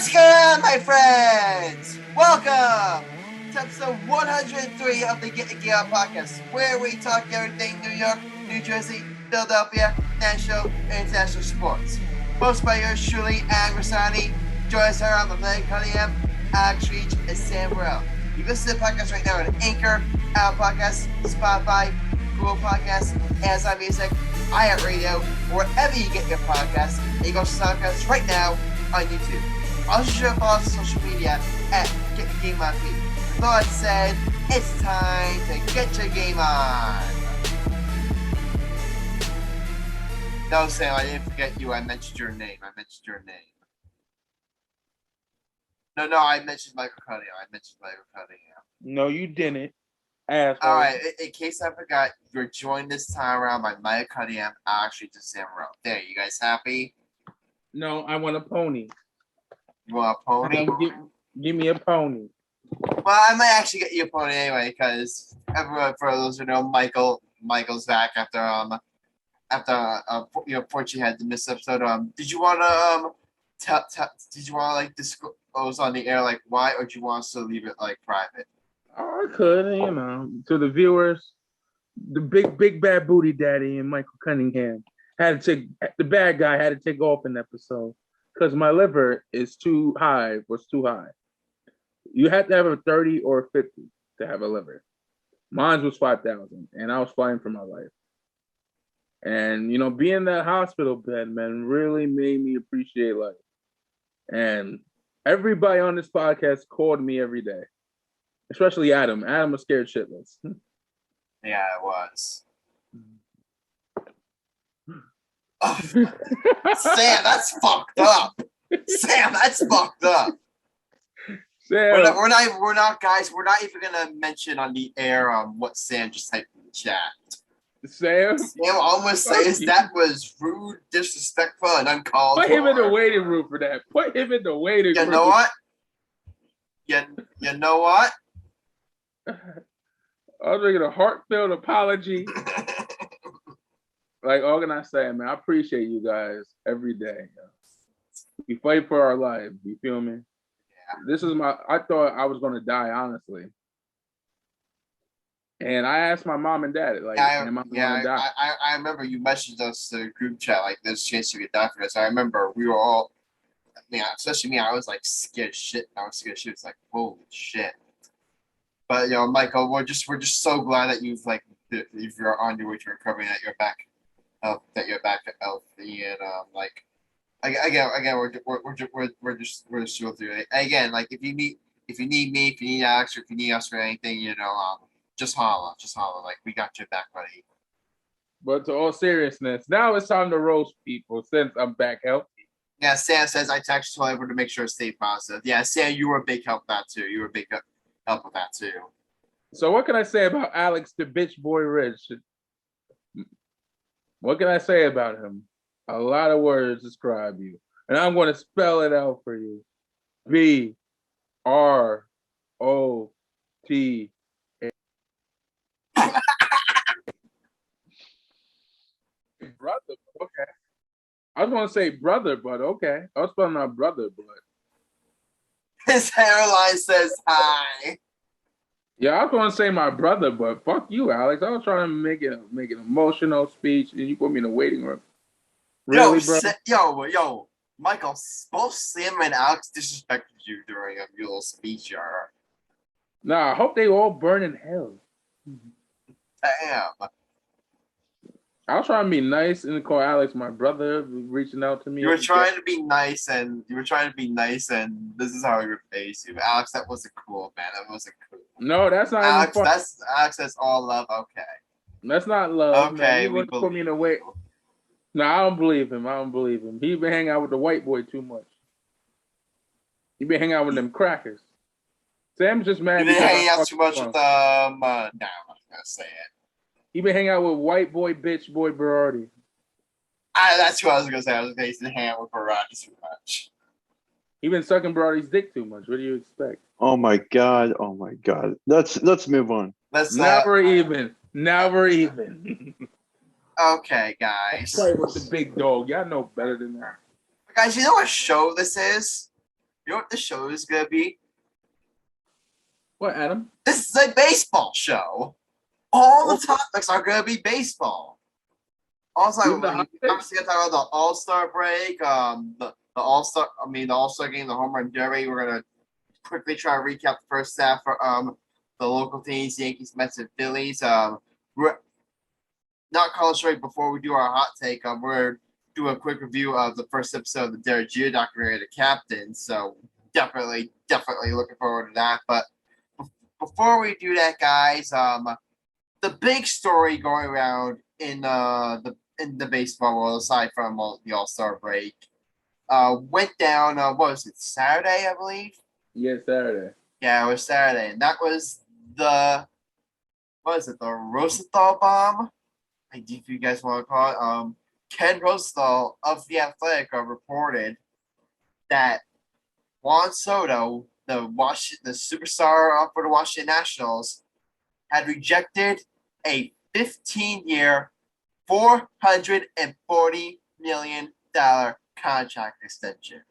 What's going on, my friends? Welcome to episode 103 of the Get It Gear podcast, where we talk everything New York, New Jersey, Philadelphia, national, and international sports. Hosted by yours truly, Grassani. Join us here on the MLB Cunningham, Alex Reich, and Sam Morell. You listen to the podcast right now on Anchor, Apple Podcasts, Spotify, Google Podcasts, Amazon Music, iHeartRadio, wherever you get your podcasts. And you go to Soundcast right now on YouTube. Also, show follow us on social media at Get Your Game On Feed. With all that said, it's time to get your game on. No, Sam, I didn't forget you. I mentioned your name. No, I mentioned Michael Cunningham. No, you didn't. Asshole. All right, in case I forgot, you're joined this time around by Mike Cunningham, actually to Sam Morell. There, you guys happy? No, I want a pony. You want a pony? Give me a pony. Well, I might actually get you a pony anyway, because everyone, for those who know, Michael's back after Porchy had the missed episode. Did you want to disclose on the air like why, or do you want us to leave it like private? Oh, I could, to the viewers, the big bad booty daddy and Michael Cunningham the bad guy had to take off an episode because my liver was too high. You had to have a 30 or 50 to have a liver. Mine was 5,000, and I was fighting for my life. And, being in that hospital bed, man, really made me appreciate life. And everybody on this podcast called me every day, especially Adam. Adam was scared shitless. Yeah, it was. Oh, Sam, that's fucked up. Sam, we're not even gonna mention on the air what Sam just typed in the chat. Sam almost says that was rude, disrespectful, and uncalled for. Put him in the waiting room for that. You know what? You know what? I was making a heartfelt apology. Like, all can I say, man? I appreciate you guys every day. We fight for our lives. You feel me? Yeah. I thought I was going to die, honestly. And I asked my mom and dad, am I going to die? I remember you messaged us to the group chat, like, there's a chance you could die for this. I remember we were all, especially me, I was, like, scared shit. It's like, holy shit. But, Michael, we're just so glad that if you're on your way to recovery, that you're back healthy, and we're just going through it. Again, like if you need me, if you need Alex, or if you need us for anything, just holla. Like, we got your back, buddy. But to all seriousness, now it's time to roast people since I'm back healthy. Yeah, Sam says I texted everyone to make sure to stay positive. Yeah, Sam, you were a big help with that too. Help with that too. So what can I say about Alex the bitch boy Rich? What can I say about him? A lot of words describe you. And I'm going to spell it out for you. B-R-O-T-A. Brother, okay. I was going to say brother, but okay. I was spelling out brother, but. His hairline says hi. Yeah, I was going to say my brother, but fuck you, Alex. I was trying to make an emotional speech, and you put me in the waiting room. Really, bro? Yo, Michael, both Sam and Alex disrespected you during your little speech. Nah, I hope they all burn in hell. Damn. I was trying to be nice and call Alex my brother, reaching out to me. You were trying to be nice, and this is how he repays you. Alex, that wasn't cool, man. That wasn't cool. No, that's not Alex. Alex, that's all love. Okay. That's not love. Okay, man. We put me in the way. No, I don't believe him. He been hanging out with the white boy too much. He been hanging out with them crackers. Sam's just mad. You been hanging out too much with no, I'm not gonna say it. He been hanging out with white boy, bitch boy Berardi. That's what I was gonna say. I was gonna say hang out with Berardi too much. He been sucking Berardi's dick too much. What do you expect? Oh my god. Let's move on. Never even. Okay, guys. Play with the big dog. Y'all know better than that. Guys, you know what show this is? You know what the show is gonna be? What, Adam? This is a baseball show. All the topics are gonna be baseball. Also, Even the hot takes? obviously, gonna talk about the All Star Break, the All Star. I mean, the All Star game, the home run derby. We're gonna quickly try to recap the first half for the local teams, Yankees, Mets, and Phillies. We're not calling straight before we do our hot take. We're do a quick review of the first episode of the Derek Jeter documentary, The Captain. So definitely looking forward to that. But before we do that, guys, the big story going around in the baseball world, aside from the All Star break, went down. What was it? Saturday, I believe. Yeah, Saturday. Yeah, it was Saturday, and that was the the Rosenthal bomb. If you guys want to call it. Ken Rosenthal of The Athletic reported that Juan Soto, the superstar for the Washington Nationals, had rejected a 15-year, $440 million contract extension.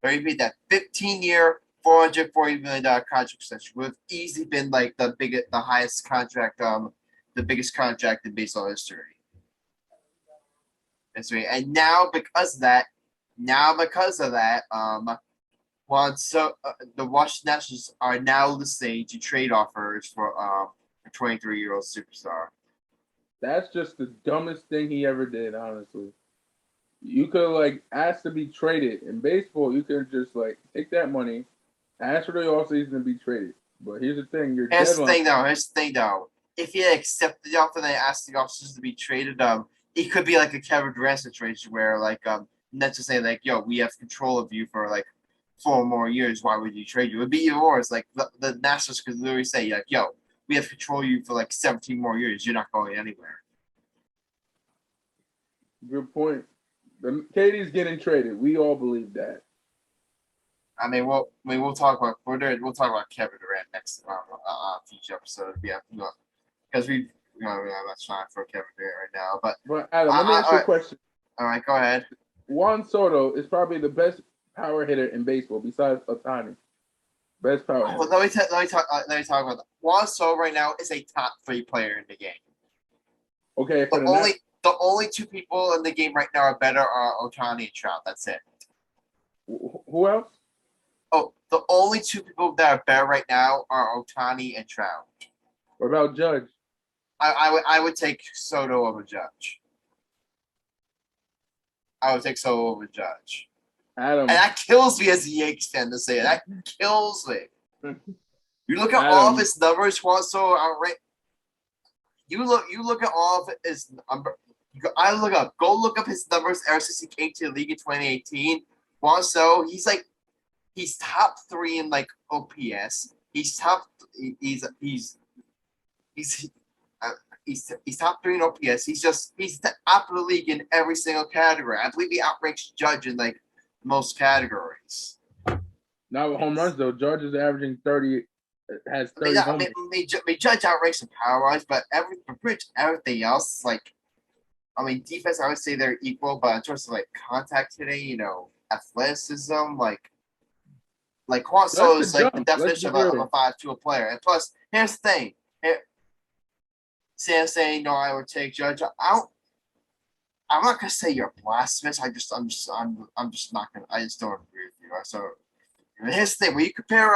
I repeat that, 15-year, $440 million contract extension would have easily been like the highest contract, the biggest contract in baseball history. And now because of that, the Washington Nationals are now listening to trade offers for a 23-year-old superstar. That's just the dumbest thing he ever did, honestly. You could ask to be traded. In baseball, you could just take that money, ask for the offseason to be traded. But here's the thing, Here's the thing though. If he accepted the offer and they asked the offseason to be traded, it could be like a Kevin Durant situation where Nets just say yo, we have control of you for 4 more years. Why would you trade you? It would be even worse. The Nationals could literally say yo, we have control of you for 17 more years. You're not going anywhere. Good point. KD's getting traded. We all believe that. I mean, we'll talk about Kevin Durant next future episode. Yeah, because we're not trying for Kevin Durant right now. But Adam, let me ask you a question. All right, go ahead. Juan Soto is probably the best power hitter in baseball besides Ohtani. Best power hitter. Well, let me talk about that. Juan Soto right now is a top 3 player in the game. Okay, the only 2 people in the game right now are better are Ohtani and Trout. That's it. Who else? Oh, the only 2 people that are better right now are Ohtani and Trout. What about Judge? I would take Soto over Judge. I would take Soto over Judge. Adam. And that kills me as a Yankees fan to say it. That kills me. You look at Adam. all of his numbers, Juan Soto outright. You look at all of his numbers. Go look up his numbers ever since he came to the league in 2018. Juan Soto, he's top 3 in OPS. He's top 3 in OPS. He's the top of the league in every single category. I believe he outranks Judge in most categories. Not with home runs though. Judge is averaging 30. Has 30 home runs. Judge outranks him power-wise, but everything else defense, I would say they're equal, but in terms of contact hitting, athleticism, Juan Soto is the definition of a 5-tool player. And plus, here's the thing. Sam saying no, I would take Judge. I'm not gonna say you're blasphemous. I'm just not gonna. I just don't agree with you. So here's the thing: when you compare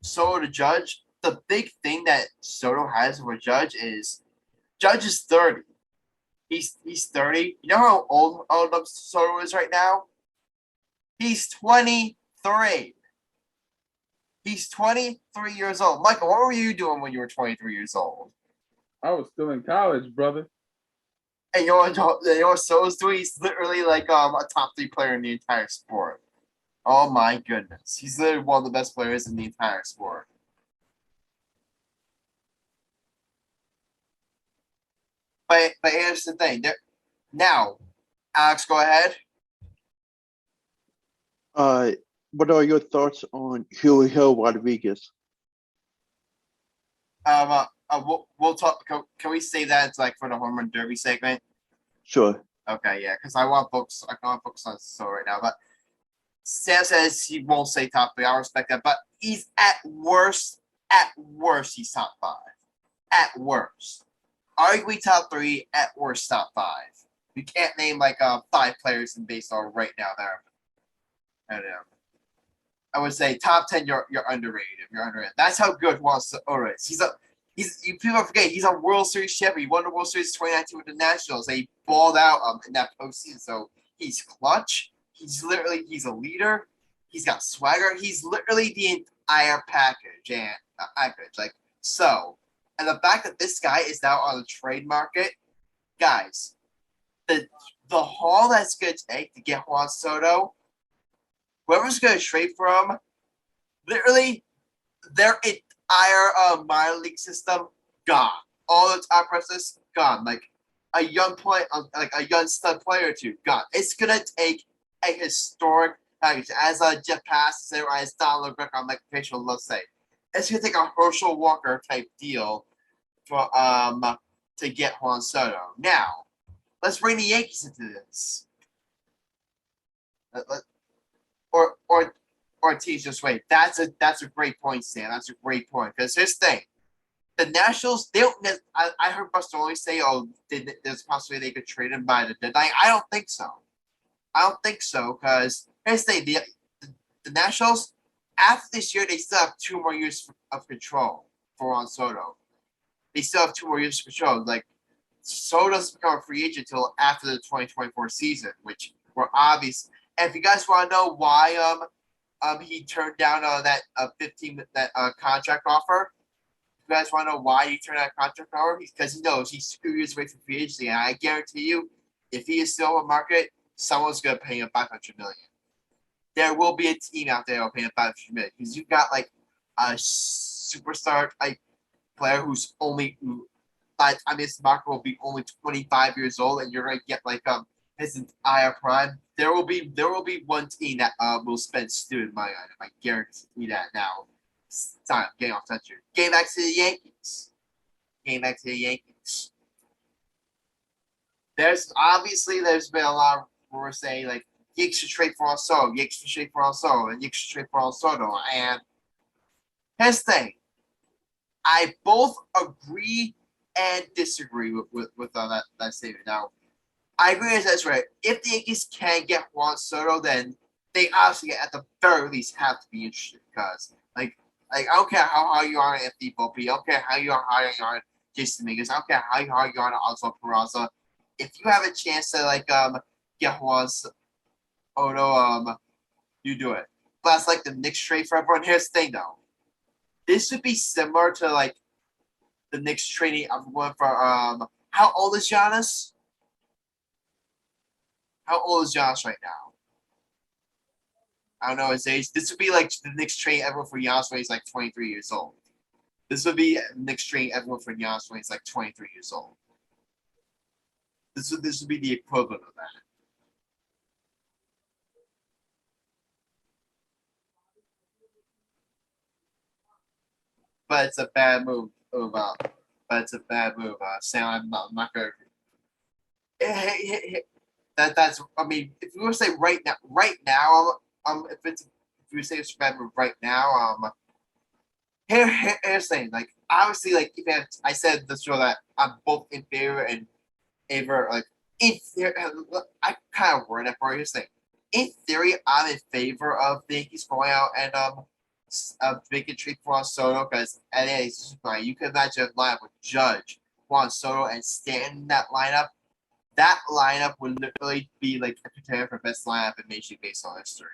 Soto to Judge, the big thing that Soto has over Judge is 30. He's 30. You know how old Soto is right now? He's 23. He's 23 years old. Michael, what were you doing when you were 23 years old? I was still in college, brother. And you know what Soto's doing? He's literally a top 3 player in the entire sport. Oh my goodness. He's literally one of the best players in the entire sport. But here's the thing. Now, Alex, go ahead. What are your thoughts on Julio Rodriguez? We'll talk. Can we say that it's for the home run derby segment? Sure. Okay, yeah, because I want to focus on Soto right now. Sam says he won't say top 3. I respect that, but he's at worst, he's top 5. At worst. Arguably top 3, at worst top 5. You can't name like 5 players in baseball right now that are, I don't know. I would say top 10. You're underrated. You're underrated. That's how good Juan Soto is. You people forget he's a World Series champion. He won the World Series 2019 with the Nationals. He balled out in that postseason. So he's clutch. He's a leader. He's got swagger. He's literally the entire package. And and the fact that this guy is now on the trade market, guys, the haul that's going to take to get Juan Soto, whoever's going to trade for him, literally, their entire minor league system gone. All the top process gone. Like a young stud player or two gone. It's gonna take a historic package, as Jeff Pass said, or as Don LeBrecq on Mike Facial will say. It's gonna take a Herschel Walker type deal for to get Juan Soto. Now, let's bring the Yankees into this. Or teams just wait. That's a great point, Sam. That's a great point. Because here's the thing. The Nationals, they don't. I heard Buster always say, "Oh, there's a possibility they could trade him by the deadline." I don't think so. Because here's the thing. The Nationals, after this year, they still have 2 more years of control for Juan Soto. They still have 2 more years of control. Like, Soto doesn't become a free agent until after the 2024 season, which were obvious. And if you guys want to know why he turned down that contract offer. If you guys want to know why he turned down that contract offer, because he knows he's 2 years away from free agency, and I guarantee you, if he is still on the market, someone's going to pay him $500 million. There will be a team out there that will pay him $500 million, because you've got like a superstar type player who's this market will be only 25 years old, and you're going to get like his entire prime. There will be one team that will spend stupid money on him. I guarantee that now. It's time getting off touch here. Game back to the Yankees. There's been a lot of rumors saying like Yankees should trade for Juan Soto, and Yankees should trade for Juan Soto. And here's the thing. I both agree and disagree with that statement. Now, I agree with that's right. If the Yankees can get Juan Soto, then they obviously at the very least have to be interested, because I don't care how high you are on Anthony Volpe, I don't care how high you are on Jason Dominguez, I don't care how high you are on Oswald Peraza. If you have a chance to get Juan Soto, you do it. But that's like the Knicks trade for everyone. Here's the thing though. This would be similar to like the Knicks trading everyone for how old is Giannis? How old is Giannis right now? I don't know his age. This would be like the Knicks trade everyone for Giannis when he's like 23 years old. This would be Knicks trade everyone for Giannis when he's like 23 years old. This would be the equivalent of that. But it's a bad move. Sam, I'm not gonna. That's. I mean, if you were to say right now, if you say it's a bad move right now, here's the thing. Like, obviously, like I said this show that I'm both in favor and favor. Like, I kind of word it for you. Here's the thing. In theory, I'm in favor of the Yankees going out and making a trade for Juan Soto, because at the end, you can imagine a lineup with Judge, Juan Soto, and Stanton in that lineup. That lineup would literally be like a contender for best lineup in Major League Baseball history.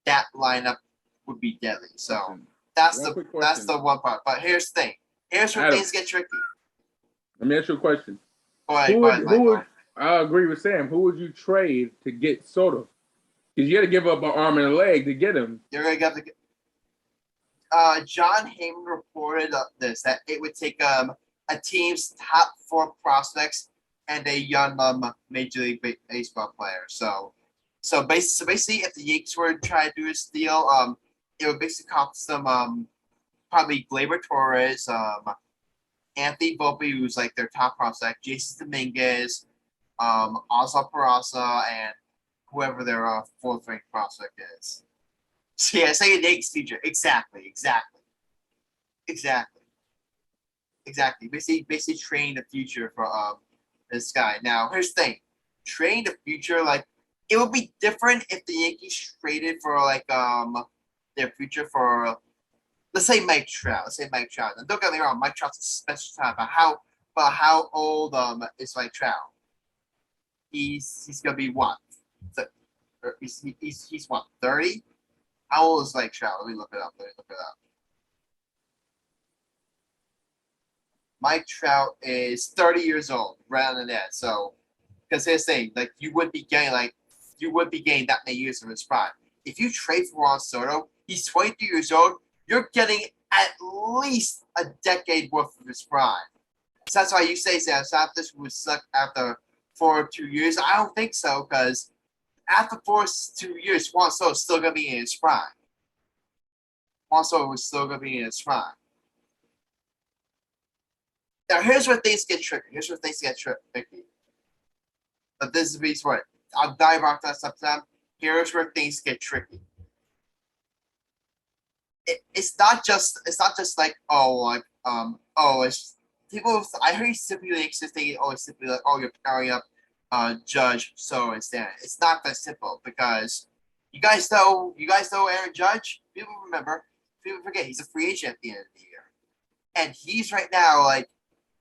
That lineup would be deadly. So that's the one part. But here's the thing. Here's where things get tricky. Let me ask you a question. Go ahead, I agree with Sam. Who would you trade to get Soto? Because you got to give up an arm and a leg to get him. You're going to have to get. John Heyman reported this, that it would take a team's top 4 prospects and a young Major League Baseball player. So basically, if the Yankees were to try to do this deal, it would basically cost them probably Gleyber Torres, Anthony Volpe, who's like their top prospect, Jason Dominguez, Oswald Peraza, and whoever their fourth ranked prospect is. So yeah, say a Yankees future. Exactly. Basically train the future for this guy. Now here's the thing. Train the future, like it would be different if the Yankees traded for like their future for let's say Mike Trout. And don't get me wrong, Mike Trout's a special time, but how old is Mike Trout? He's gonna be what? He's what, 30? How old is Mike Trout? Let me look it up. Mike Trout is 30 years old, right on the net. So, because here's the thing, like you would be getting that many years of his prime. If you trade for Juan Soto, he's 22 years old. You're getting at least a decade worth of his prime. So that's why you say Sam Morell would suck after 4 or 2 years. I don't think so, because after 4 or 2 years, Juan Soto is still gonna be in his prime. Now here's where things get tricky. But this is what I'll dive off that sometime. Here's where things get tricky. It's not just like it's people. I heard you simply like thinking it's simply like you're pairing up Judge so and Stan. It's not that simple because you guys know Aaron Judge. People forget he's a free agent at the end of the year, and he's right now like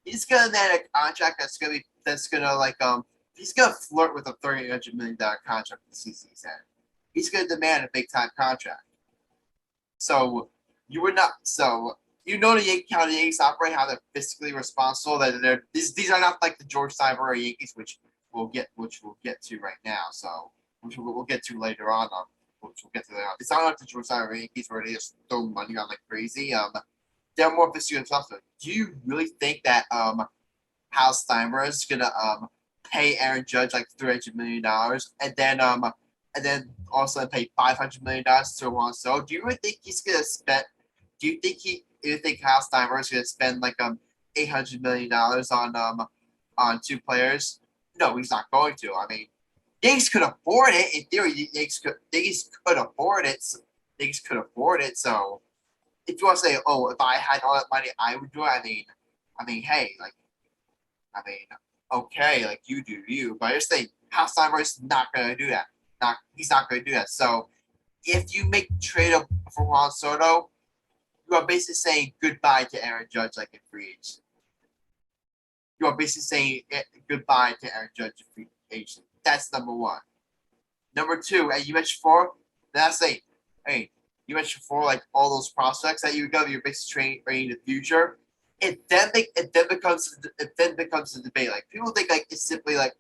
he's gonna land a contract that's gonna he's gonna flirt with a $300 million contract this season. He's gonna demand a big time contract. So you would not. So you know how the Yankees operate, how they're fiscally responsible. That these are not like the George Steinbrenner Yankees, which we'll get to right now. So which we'll get to later on. It's not like the George Steinbrenner Yankees where they just throw money on like crazy. They're more fiscally responsible. Do you really think that Hal Steinbrenner is gonna pay Aaron Judge like $300 million and then also pay $500 million to Juan Soto? Do you really think he's gonna spend? Do you think Hal Steinbrenner is gonna spend like $800 million on 2 players? No, he's not going to. I mean, Yankees could afford it. In theory, Yankees could afford it. So if you want to say, if I had all that money, I would do it. I mean, hey, okay, like you do you. But I just think Hal Steinbrenner is not gonna do that. He's not going to do that. So if you make trade up for Juan Soto, you are basically saying goodbye to Aaron Judge like in free agency. You are basically saying goodbye to Aaron Judge in free agency. That's number one. Number two, and you mentioned 4. That's hey, you mentioned 4 like all those prospects that you got. You're basically training the future. It then becomes a debate. Like people think like it's simply like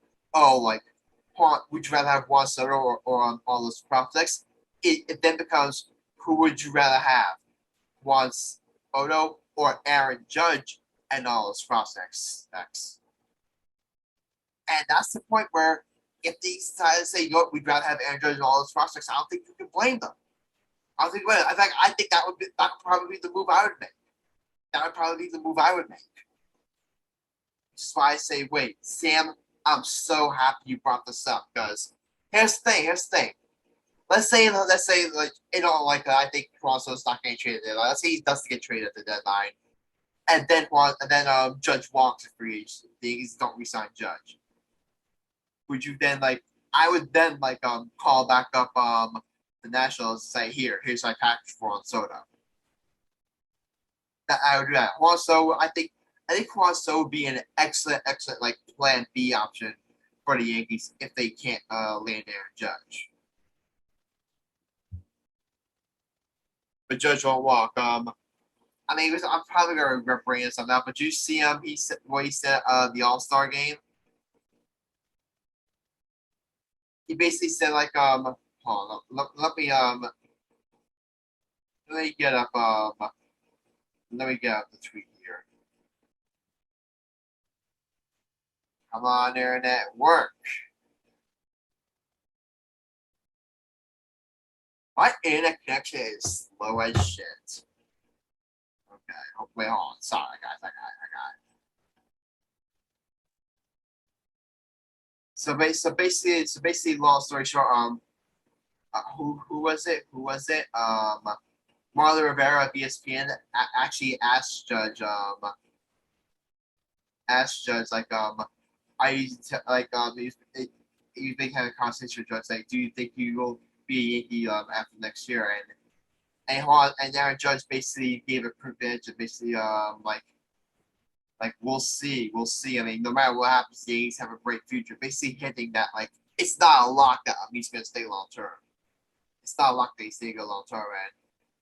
would you rather have Juan Soto or all those prospects? It then becomes who would you rather have, Juan Soto or Aaron Judge and all those prospects? And that's the point where if they decide to say, we'd rather have Aaron Judge and all those prospects, I don't think you can blame them. I think that would probably be the move I would make. Which is why I say, wait, Sam, I'm so happy you brought this up because here's the thing. Let's say like I think Juan Soto's not getting traded there. Let's say he doesn't get traded at the deadline, and then Judge walks a free agency. They don't resign Judge. Would you then I would then call back up the Nationals and say here's my package for Juan Soto. That I would do that. Juan Soto, I think Juan Soto would be an excellent like plan B option for the Yankees if they can't land Aaron Judge. But Judge won't walk. I'm probably gonna bring this up now. But you see what he said the All Star game. He basically said hold on, let me get up the tweet here. Come on, internet, work. My internet connection is slow as shit. Okay, wait, hold on. Sorry, guys, I got it. basically, long story short, who was it? Marlon Rivera of ESPN actually asked Judge he was making a conversation with Judge like, do you think you will be a Yankee after next year? And Aaron Judge basically gave a privilege and basically we'll see. I mean, no matter what happens, the Yankees have a great future. Basically hinting that like it's not a lock that he's gonna stay long term. It's not a lock that he's staying long term, and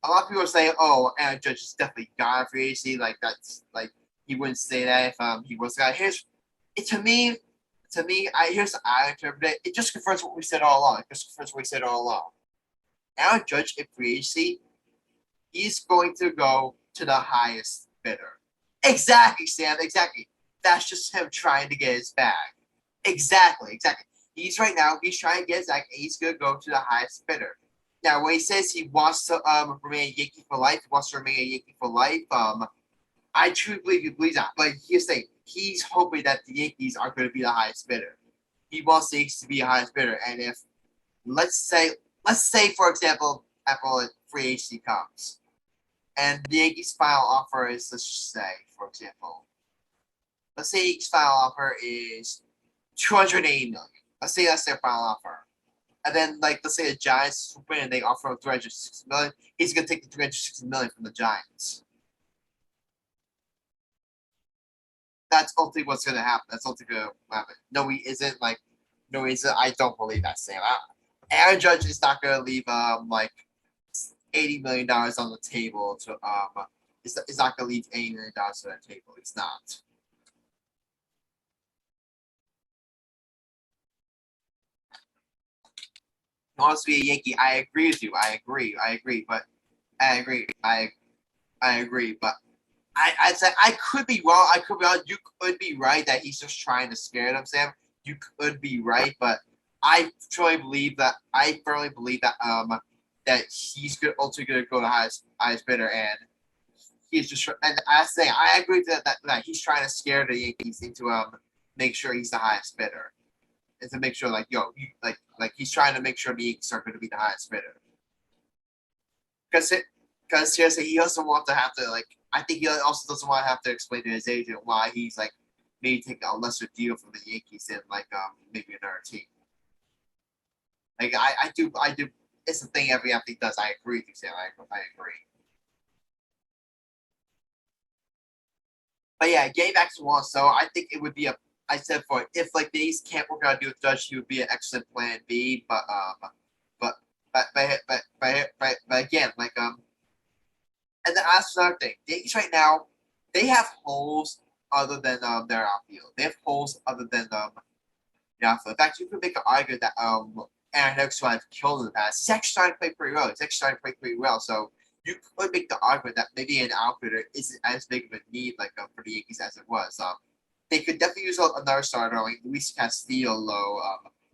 a lot of people are saying, "Oh, Aaron Judge is definitely gone for agency." Like that's like he wouldn't say that if he was gone. Here's it to me. Here's how I interpret it. It just confirms what we said all along. Aaron Judge in free agency, he's going to go to the highest bidder. Exactly, Sam. Exactly. That's just him trying to get his bag. Exactly. He's trying to get his bag, and he's going to go to the highest bidder. Now, when he says he wants to remain a Yankee for life, I truly believe he believes that. But here's the thing: he's hoping that the Yankees are going to be the highest bidder. He wants the Yankees to be the highest bidder, and if let's say for example, Apple free agency comes, and the Yankees' final offer is, let's just say, for example, let's say Yankees' final offer is $280 million. Let's say that's their final offer. And then, let's say the Giants win and they offer him $360 million. He's going to take the $360 million from the Giants. That's ultimately what's going to happen. No, he isn't. No, he isn't. I don't believe that, Sam. Aaron Judge is not going to leave, $80 million on the table to, he's not going to leave $80 million on the table. He's not. He wants to be a Yankee. I agree with you. I agree. But I'd say I could be wrong. You could be right that he's just trying to scare them, Sam. You could be right, but I firmly believe that that he's ultimately going to go to highest bidder, and he's just. And I say I agree that he's trying to scare the Yankees into make sure he's the highest bidder, and to make sure he's trying to make sure the Yankees are going to be the highest bidder. Because seriously, he doesn't want to have to I think he also doesn't want to have to explain to his agent why he's maybe taking a lesser deal from the Yankees than maybe another team. I do. It's the thing every athlete does. I agree with you, Sam. I agree. But yeah, getting back to Juan Soto, I think it would be I said for if the Yankees can't work out a deal with Judge, he would be an excellent plan B. But again, and then ask another thing. The Yankees right now, they have holes other than their outfield. They have holes other than the outfield. In fact, you could make an argument that Aaron Hicks, who I've killed in the past, he's actually starting to play pretty well. So you could make the argument that maybe an outfielder isn't as big of a need for the Yankees as it was. They could definitely use another starter, like Luis Castillo,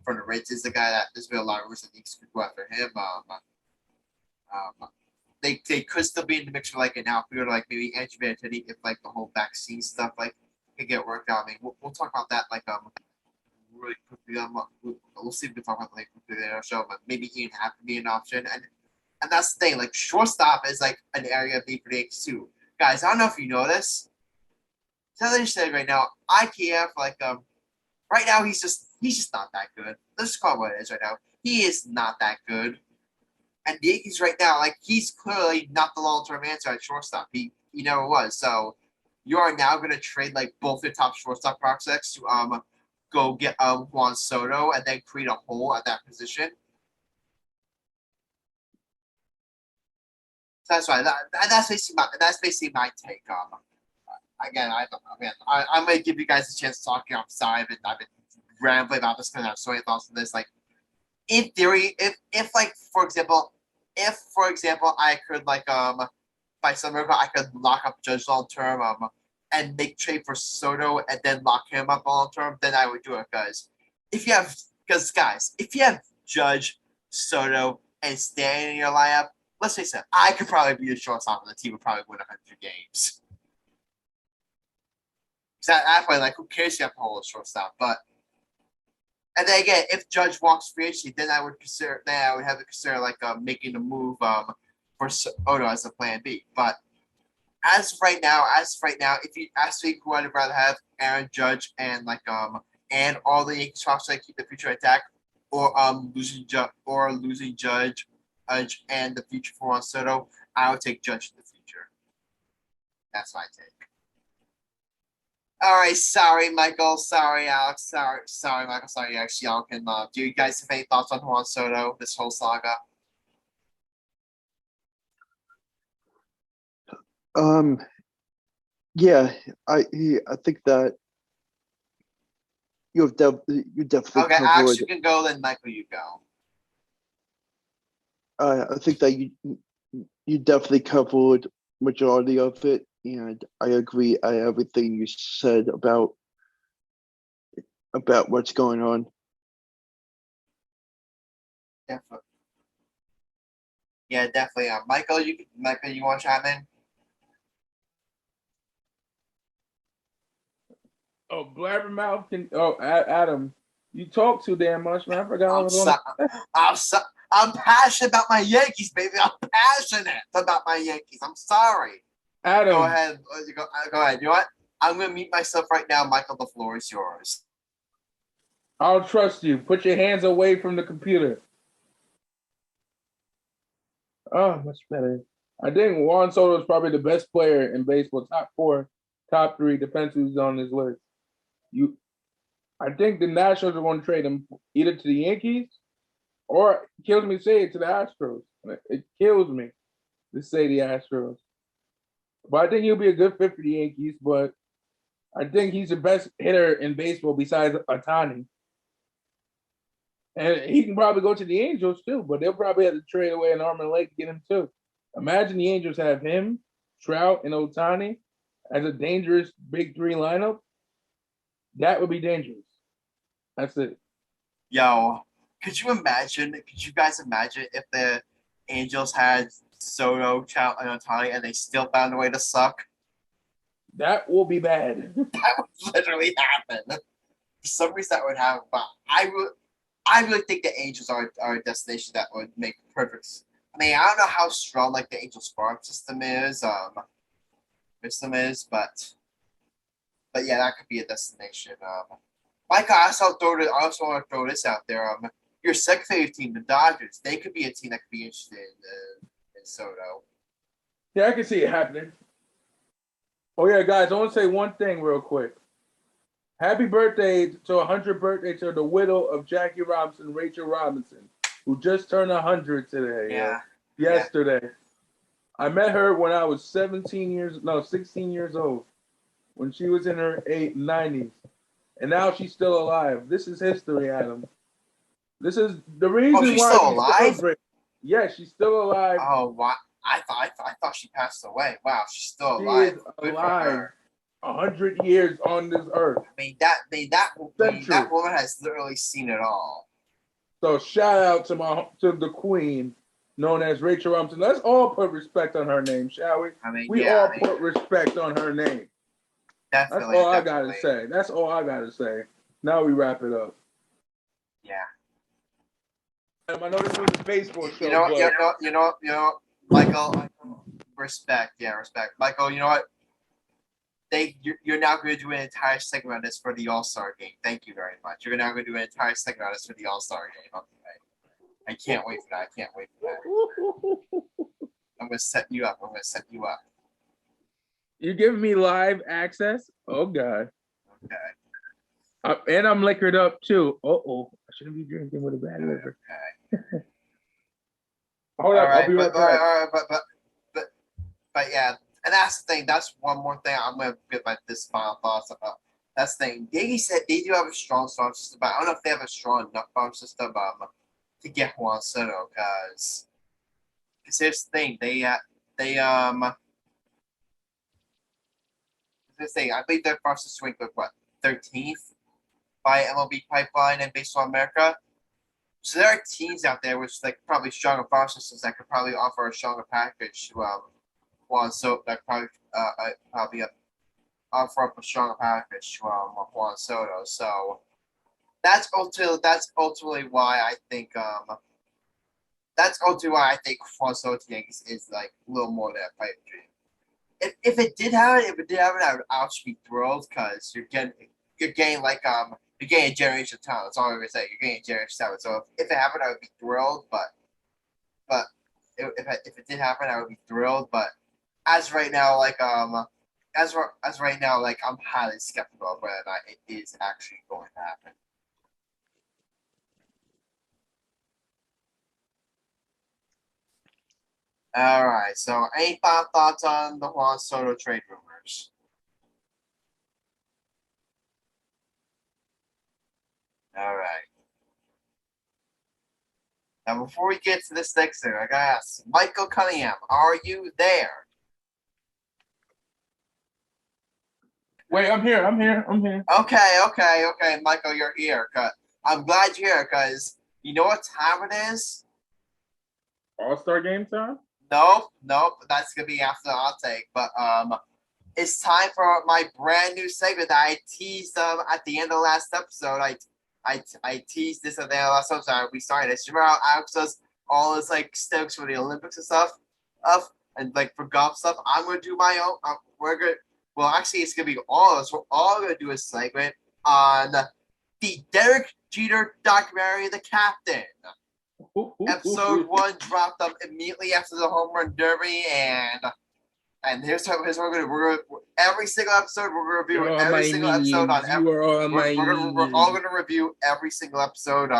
from the Reds is the guy that there's been a lot of rumors that the Yankees could go after him. They could still be in the mix for an outfielder, maybe Andrew Benintendi, if the whole vaccine stuff could get worked out. I mean, we'll talk about that really quickly. We'll see if we can talk about quickly in our show, but maybe Ian have to be an option. And that's the thing. Shortstop is an area of need for the Yankees too. Guys, I don't know if you know this. Tell you said right now, IKF right now he's just not that good. Let's just call it what it is right now. He is not that good. And the Yankees right now, he's clearly not the long-term answer at shortstop. He never was. So you are now going to trade both your top shortstop prospects to go get Juan Soto and then create a hole at that position. So that's why that's basically my take. Again, I'm going to give you guys a chance to talk outside. I've been rambling about this because I have so many thoughts on this. In theory, if for example, I could by some miracle I could lock up Judge long term and make trade for Soto and then lock him up long term, then I would do it guys. If you have Judge, Soto, and Stan in your lineup, let's face it, I could probably be the shortstop and the team would probably win 100 games. So at that point, who cares if you have to hold a shortstop? But And then again, if Judge walks free agency, then I would consider. Then I would have to consider like making a move for Soto as a plan B. But as of right now, if you ask me who I'd rather have, Aaron Judge and and all the Yankees to keep the future attack, or losing Judge and the future for Juan Soto, I would take Judge in the future. That's my take. All right, sorry, Michael. Sorry, Alex. Sorry, Michael. Sorry, Alex. Y'all can. Do you guys have any thoughts on Juan Soto? This whole saga. Yeah, I think that you definitely Okay, covered. Alex, you can go. Then Michael, you go. I think that you definitely covered majority of it, and I agree on everything you said about what's going on. Definitely. Yeah, definitely. Michael, you want to chime in? Oh, blabbermouth can. Oh, Adam, you talk too damn much, man. I forgot what was on. I'm passionate about my Yankees, baby. I'm passionate about my Yankees. I'm sorry. Adam, go ahead. Go ahead. You know what? I'm gonna mute myself right now, Michael. The floor is yours. I'll trust you. Put your hands away from the computer. Oh, much better. I think Juan Soto is probably the best player in baseball. Top 4, top 3 defensives on this list. I think the Nationals are going to trade him either to the Yankees or it kills me to say it to the Astros. It kills me to say the Astros. But I think he'll be a good fit for the Yankees, but I think he's the best hitter in baseball besides Ohtani. And he can probably go to the Angels too, but they'll probably have to trade away an arm and a leg to get him too. Imagine the Angels have him, Trout, and Ohtani as a dangerous big 3 lineup. That would be dangerous. That's it. Yo, could you guys imagine if the Angels had Soto, Trout, and Ohtani, and they still found a way to suck? That will be bad. That would literally happen. For some reason, that would happen. But I really think the Angels are a destination that would make perfect. I mean, I don't know how strong like the Angels farm system is, but yeah, that could be a destination. Mike, I also want to throw this out there. Your second favorite team, the Dodgers, they could be a team that could be interested in Soto. Yeah, I can see it happening. Oh yeah, guys, I want to say one thing real quick. Happy birthday to 100th birthday to the widow of Jackie Robinson, Rachel Robinson, who just turned 100 today. Yeah. Yesterday. Yeah. I met her when I was 16 years old, when she was in her 90s. And now she's still alive. This is history, Adam. This is the reason she's why still alive? Yeah, she's still alive. Oh, wow. I thought she passed away. Wow, she's still alive. She is alive. 100 years on this earth. I mean, that woman has literally seen it all. So shout out to the queen, known as Rachel Robinson. Let's all put respect on her name, shall we? I mean, we put respect on her name. Definitely. That's all I gotta say. That's all I gotta say. Now we wrap it up. Yeah. I know this was a baseball show. You know, Michael. Respect. Yeah, respect. Michael, you know what? You're now going to do an entire segment on this for the All Star game. Thank you very much. You're now going to do an entire segment on this for the All Star game. Okay. I can't wait for that. I'm going to set you up. You giving me live access? Oh God. Okay. And I'm liquored up too. I shouldn't be drinking with a bad liquor. Okay. Hold up, right, I'll be right back. All right, but yeah, and that's the thing. That's one more thing I'm gonna get this final thoughts about. That's the thing. Yankees said they do have a strong farm system, but I don't know if they have a strong enough farm system to get Juan Soto, because here's the thing. I believe their farm system ranked like 13th by MLB Pipeline and Baseball America. So there are teams out there which like probably stronger farm systems that could probably offer a stronger package to Juan Soto. That probably offer up a stronger package to Juan Soto. So that's ultimately why I think Juan Soto Yankees is like a little more than a pipe dream. If it did happen, I would actually be thrilled because you're getting a generation of talent. That's all I'm gonna say. You're getting a generation of talent. So if it happened, I would be thrilled. But if it did happen, I would be thrilled. But as right now, as right now, like I'm highly skeptical of whether or not it is actually going to happen. All right. So, any final thoughts on the Juan Soto trade rumors? All right. Now, before we get to this next thing, I gotta ask Michael Cunningham, are you there? Wait, I'm here. Okay, Michael, you're here. I'm glad you're here because you know what time it is? All-Star game time? Nope. That's gonna be after the hot take. But it's time for my brand new segment that I teased at the end of the last episode. I teased this at the end of the last episode. We started this. Remember how Alex does all this like stokes for the Olympics and stuff, and like for golf stuff. I'm gonna do my own. Actually, it's gonna be all of us. We're all gonna do a segment on the Derek Jeter documentary, The Captain. Episode 1 dropped up immediately after the home run derby, and here's what we're gonna every single episode we're gonna review every single episode on every. We're all gonna review every single episode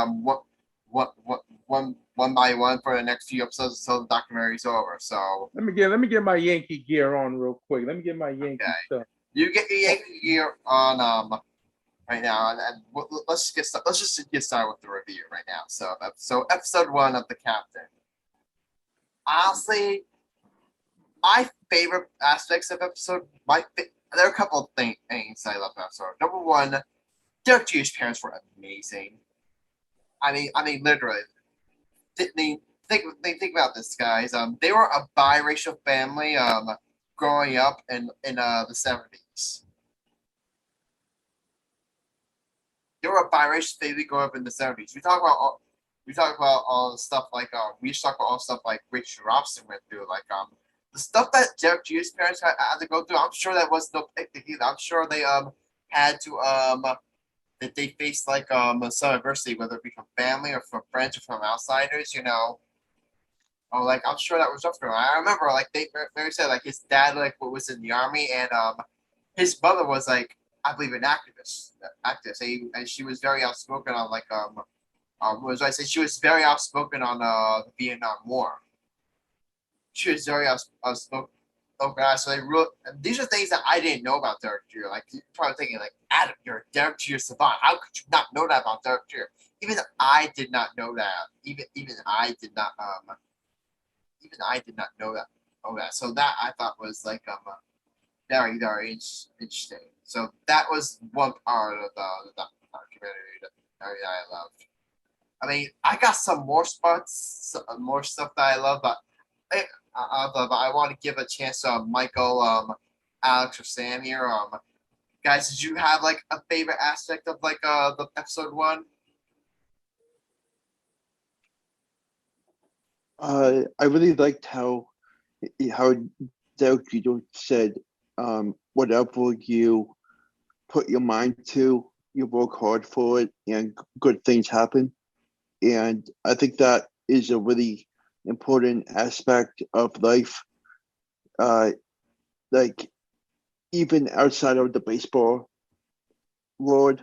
one by one for the next few episodes until the documentary's over. So let me get my Yankee gear on real quick. Let me get my Yankee stuff. You get your Yankee gear on right now, and let's just get started with the review right now. So episode 1 of The Captain. Honestly, my favorite aspects of episode, there are a couple of things I love about episode. Number 1, Derek Jeter's parents were amazing. I mean, literally. Think about this, guys. They were a biracial family. Growing up in the 70s. They were a biracial family growing up in the 70s. We talk about all the stuff like we should talk about all the stuff like Rich Robson went through, like the stuff that Derek Jeter's parents had to go through. I'm sure that was no picnic either. I'm sure they had to that they faced like some adversity, whether it be from family or from friends or from outsiders, you know. Oh, like I'm sure that was rough for him. I remember like Mary said like his dad like was in the army, and his mother was like I believe an activist. And she was very outspoken on like what was I say? She was very outspoken on the Vietnam War. She was very outspoken. Oh god, so these are things that I didn't know about Derek Jeter. Like you're probably thinking like Adam, you're a Derek Jeter savant. How could you not know that about Derek Jeter? Even I did not know that. Even I did not know that. So that I thought was like very interesting. So that was one part of the documentary that I loved. I mean, I got some more more stuff that I love, but I want to give a chance to Michael, Alex, or Sam here. Guys, did you have like a favorite aspect of like the episode 1? I really liked how Derek Jeter said, whatever you put your mind to, you work hard for it, and good things happen. And I think that is a really important aspect of life. Like even outside of the baseball world,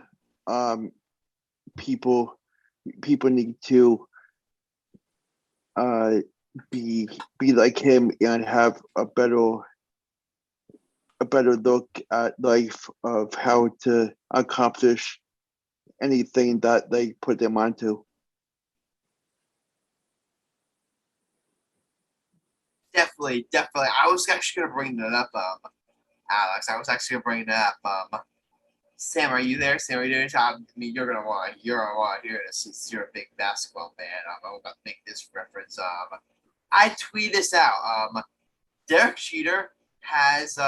people need to be like him and have a better look at life of how to accomplish anything that they put their mind to. Definitely. I was actually gonna bring that up, Alex. I was actually gonna bring that up. Sam, are you there? Sam, are you there? I mean, you're gonna want to hear this since you're a big basketball fan. I'm gonna make this reference. I tweet this out. Derek Jeter has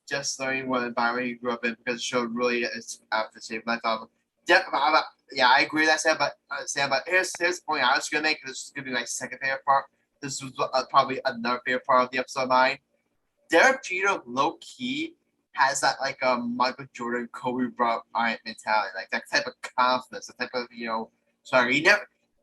just learning what environment he grew up in because the show really is after the same life. Yeah, I agree with that, Sam. But here's the point I was gonna make. This is gonna be my second favorite part. This was probably another favorite part of the episode of mine. Derek Jeter, low key, has that like Michael Jordan, Kobe Bryant mentality, like that type of confidence, the type of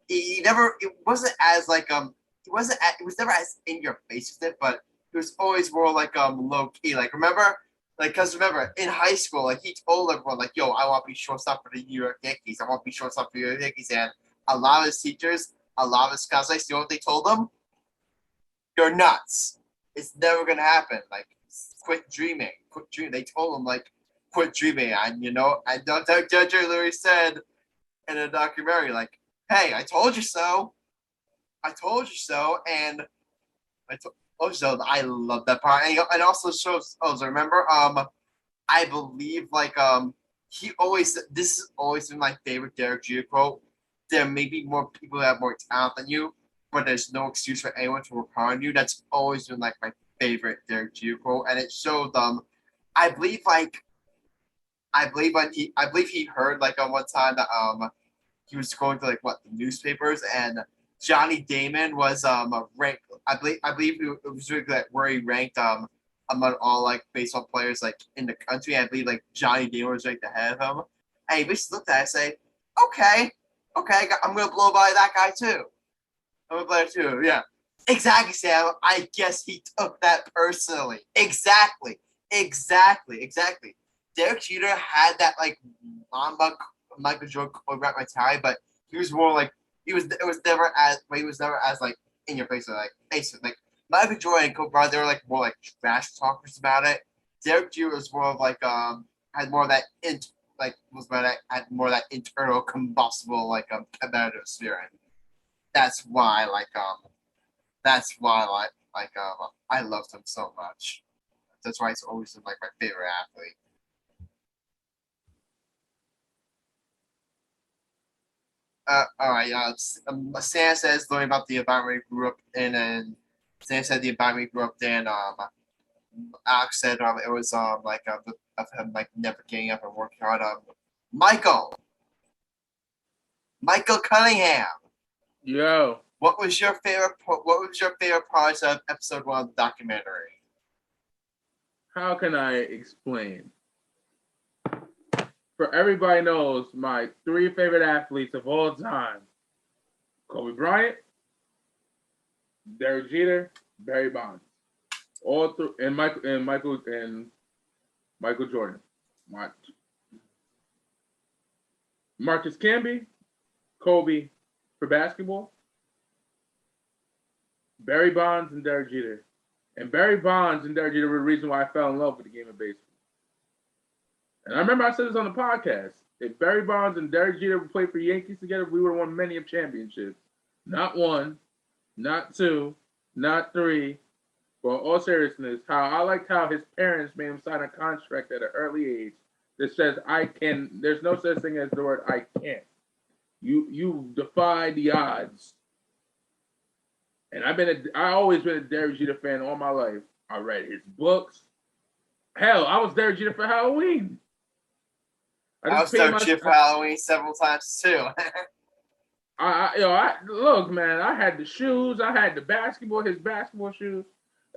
it wasn't as like it was never as in your face with it, but it was always more like low key. Like remember in high school, like he told everyone like, "Yo, I want to be shortstop for the New York Yankees. I want to be shortstop for the New York Yankees." And a lot of his teachers, a lot of his classmates, you know what they told him? You're nuts. It's never gonna happen. Like, quit dreaming. Quit dreaming. They told him like, quit dreaming. And Judge literally said in a documentary, like, "Hey, I told you so. I told you so." And I told you so. I love that part. And also shows. Oh, so remember? I believe like he always. This has always been my favorite Derek Jeter quote. There may be more people that have more talent than you, but there's no excuse for anyone to work hard on you. That's always been like my favorite Derek Jeter quote, and it showed I believe he heard like on one time that he was going to like the newspapers, and Johnny Damon was ranked. I believe it was really like where he ranked among all like baseball players like in the country. I believe like Johnny Damon was ranked ahead of him, and he basically looked at it and say, okay, I'm gonna blow by that guy too. I'm gonna blow it too. Yeah, exactly, Sam. I guess he took that personally. Exactly. Derek Jeter had that like Michael Jordan mentality, but he was more like he was never as like in your face like Michael Jordan and Kobe Bryant, they were like more like trash talkers about it. Derek Jeter was more of like had more of that had more of that internal combustible like competitive spirit. That's why I loved him so much. That's why he's always been like my favorite athlete. All right. Sam says learning about the environment he grew up in, and Sam said the environment he grew up in. Alex said it was of him like never getting up and working hard. Michael Cunningham. Yo, What was your favorite part of episode 1 of the documentary? how can I explain? For everybody knows my 3 favorite athletes of all time: Kobe Bryant, Derek Jeter, Barry Bonds. All three, and Michael Jordan. Marcus Camby, Kobe for basketball, Barry Bonds and Derek Jeter. And Barry Bonds and Derek Jeter were the reason why I fell in love with the game of baseball. And I remember I said this on the podcast. If Barry Bonds and Derek Jeter would play for Yankees together, we would have won many of championships. Not 1, not 2, not 3. But in all seriousness, I liked how his parents made him sign a contract at an early age that says I can. There's no such thing as the word I can't. You defy the odds. And I always been a Derek Jeter fan all my life. I read his books. Hell, I was Derek Jeter for Halloween. I was Derek Jeter for Halloween several times too. Look, man. I had the shoes. I had the his basketball shoes.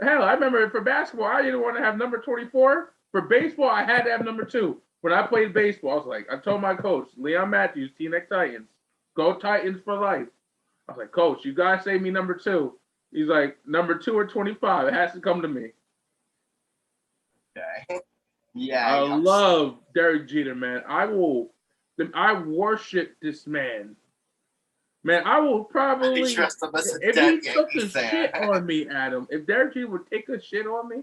Hell, I remember for basketball, I didn't want to have number 24. For baseball, I had to have number 2. When I played baseball, I told my coach, Leon Matthews, Teaneck Titans, go Titans for life. I was like, Coach, you guys say me number 2. He's like, number 2 or 25. It has to come to me. Okay. Yeah. I love Derek Jeter, man. I worship this man. Man, I will probably, if he took a shit on me, Adam, if Derek Jeter would take a shit on me,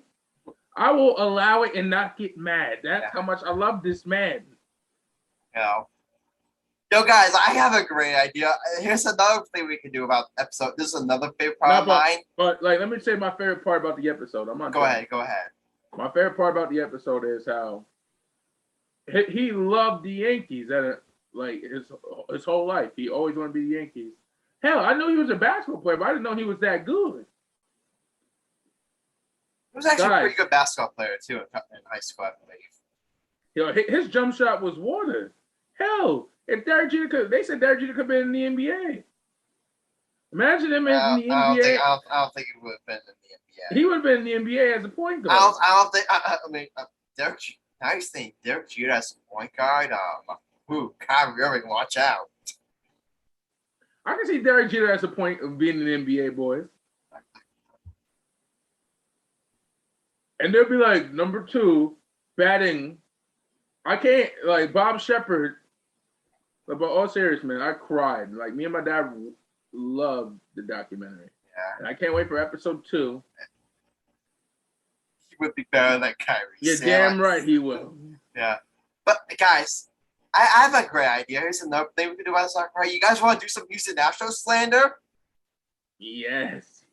I will allow it and not get mad. That's how much I love this man. Yo, guys, I have a great idea. Here's another thing we can do about the episode. This is another favorite part of mine. But let me say my favorite part about the episode. Go ahead. My favorite part about the episode is how he loved the Yankees his whole life. He always wanted to be the Yankees. Hell, I knew he was a basketball player, but I didn't know he was that good. He was actually a pretty good basketball player too in high school, I believe. His jump shot was water. Hell, If Derek Jeter could, they said Derek Jeter could have been in the NBA. Imagine him in the NBA. I don't think he would have been in the NBA. He would have been in the NBA as a point guard. I don't think. I mean, Derek. Now you're saying Derek Jeter as a point guard. Kyrie Irving, watch out. I can see Derek Jeter as a point of being in the NBA, boys. And they'll be like, number 2, batting. I can't, like, Bob Shepard. But all serious, man, I cried. Like, me and my dad loved the documentary. Yeah. And I can't wait for episode 2. He would be better than Kyrie. You're damn right he will. Yeah. But, guys, I have a great idea. Here's another thing we can do about the soccer. Right? You guys want to do some Houston Astros slander? Yes.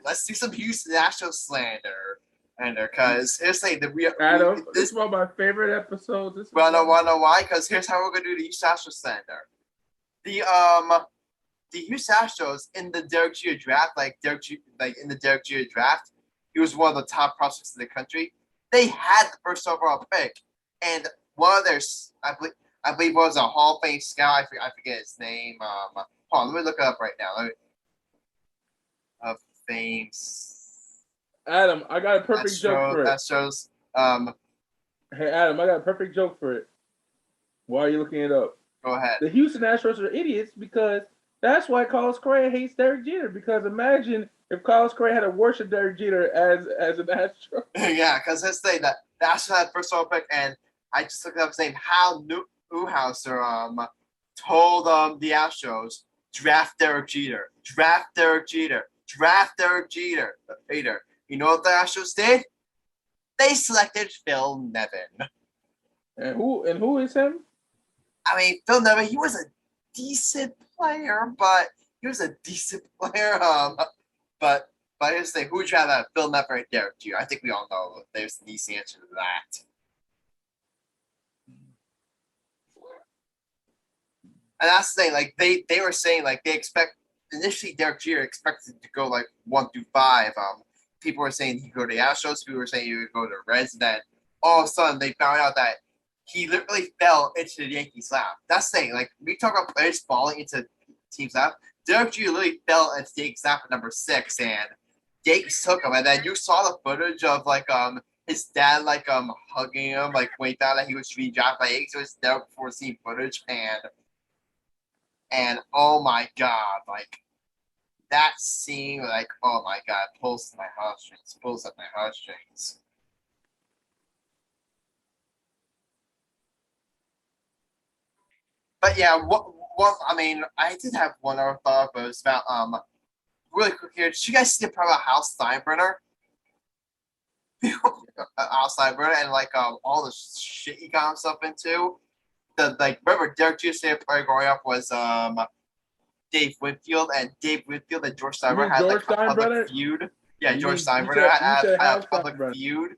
Let's do some Houston Astros slander. Because here's the thing. Adam, this is one of my favorite episodes. Wanna know why? Because here's how we're going to do the Houston Astros slander. The Houston Astros in the Derek Jeter draft, in the Derek Jeter draft, he was one of the top prospects in the country. They had the first overall pick, and one of their, I believe, was a Hall of Fame scout. I forget his name. Hold on, let me look it up right now. Of Fame. Adam, I got a perfect joke for it. That shows. Hey, Adam, I got a perfect joke for it. Why are you looking it up? Go ahead. The Houston Astros are idiots because that's why Carlos Correa hates Derek Jeter. Because imagine if Carlos Correa had to worship Derek Jeter as an Astro. Yeah, because this thing that the Astros had first overall pick, and I just looked up his name. Hal Newhouser told the Astros draft Derek Jeter, draft Derek Jeter, draft Derek Jeter. You know what the Astros did? They selected Phil Nevin. And who is him? I mean, Phil Nevin, he was a decent player, but But here's the thing: who would you rather, Phil Nevin or Derek Jeter? I think we all know there's an easy answer to that. And that's the thing. Like they were saying, like they expect initially Derek Jeter expected to go like 1 through 5. People were saying he could go to the Astros. People were saying he would go to the Reds. And then all of a sudden they found out that he literally fell into the Yankees' lap. That's the thing. Like we talk about players falling into teams' lap. Derek Jeter literally fell into the Yankees' lap at number 6, and Yankees took him. And then you saw the footage of his dad hugging him when he found out he was being drafted by Yankees. It was never before seen footage, and oh my god, that scene, oh my god, pulls at my heartstrings. But yeah, I did have one other thought, but it was about really quick here. Did you guys see the part about Hal Steinbrenner? Hal Steinbrenner and all the shit he got himself into. Remember Derek Jeter's favorite player growing up was Dave Winfield, and Dave Winfield and George Steinbrenner had a public feud. Yeah, George Steinbrenner had a public feud.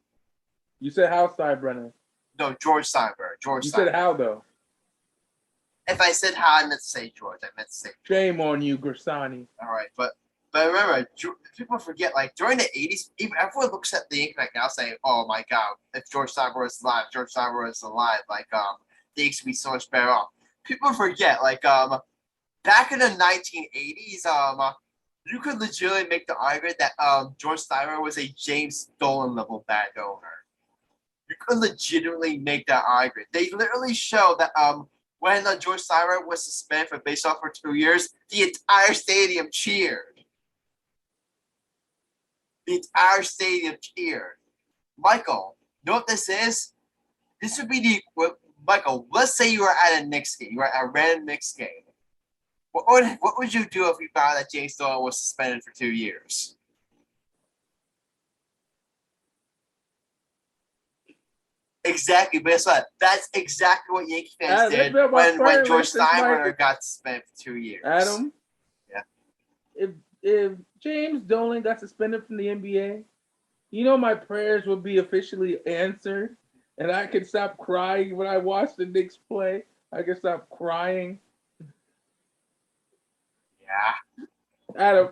You said Hal Steinbrenner. No, George Steinbrenner. You said Hal though. If I said Hal, I meant to say George. Shame on you, Grassani. All right, but remember, people forget. During the '80s, even everyone looks at the internet now saying, "Oh my God, if George Steinbrenner is alive, they used to be so much better off." People forget, back in the 1980s, you could legitimately make the argument that George Steinbrenner was a James Dolan level bad owner. You could legitimately make that argument. They literally show that when George Steinbrenner was suspended for baseball for 2 years, the entire stadium cheered. Michael, you know what this is? This would be Michael, let's say you were at a Knicks game. You were at a random Knicks game. What would you do if you found that James Dolan was suspended for 2 years? Exactly, but guess what? That's exactly what Yankee fans did when George Steinbrenner got suspended for 2 years. Adam? Yeah. If James Dolan got suspended from the NBA, you know my prayers would be officially answered. And I can stop crying when I watch the Knicks play. I can stop crying. Yeah. Adam,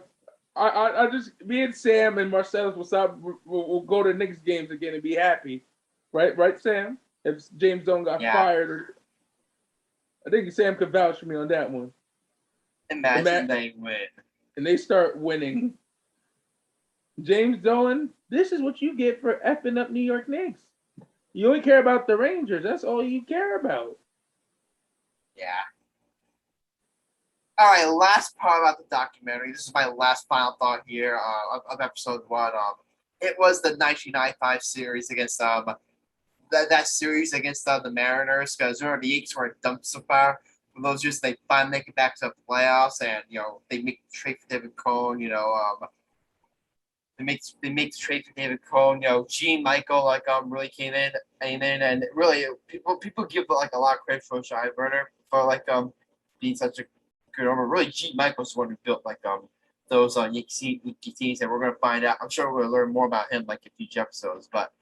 I just, me and Sam and Marcellus will go to Knicks games again and be happy. Right, Sam? If James Dolan got fired. I think Sam could vouch for me on that one. Imagine they win. And they start winning. James Dolan, this is what you get for effing up New York Knicks. You only care about the Rangers. That's all you care about. Yeah. All right, last part about the documentary. This is my last final thought here of episode 1. It was the 1995 series against that series against the Mariners, because the Yankees were a dumpster fire. For those years, they finally make it back to the playoffs, and they make the trade for David Cohn. They make the trade for David Cohn. Gene Michael really came in, and really people give a lot of credit for Scheiberner for being such a good owner. Really, Gene Michael's the one who built those Yankee teams, and we're gonna find out. I'm sure we're gonna learn more about him in future episodes. But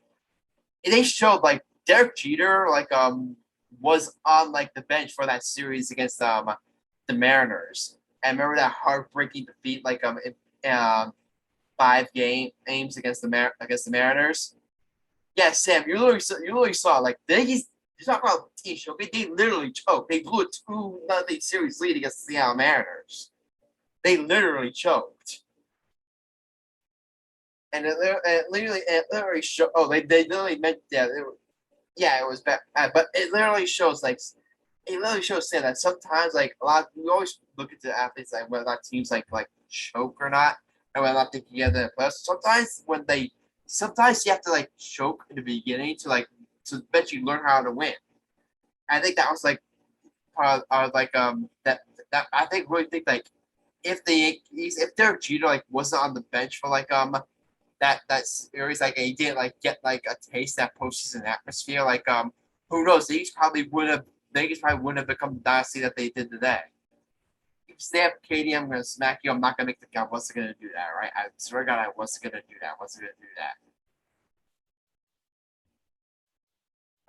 they showed Derek Jeter was on the bench for that series against the Mariners, and remember that heartbreaking defeat in 5 games against the Mariners. Yeah, Sam, you literally saw he's talking about the team show. They literally choked. They blew a 2-0 series lead against the Seattle Mariners. They literally choked. And it literally showed. Oh, they literally meant that. Yeah, it was bad, but it literally shows Sam that sometimes we always look at the athletes whether or not teams choke or not, and whether or not they can get the playoffs. Sometimes you have to choke in the beginning to eventually learn how to win. I think that was part of that I really think if Derek Jeter wasn't on the bench for that series, he didn't get a taste that postseason atmosphere. Who knows? The Yankees probably wouldn't have become the dynasty that they did today. If you stay up, Katie, I'm gonna smack you. I'm not gonna make the count. Wasn't gonna do that, right? I swear to God, I wasn't gonna do that.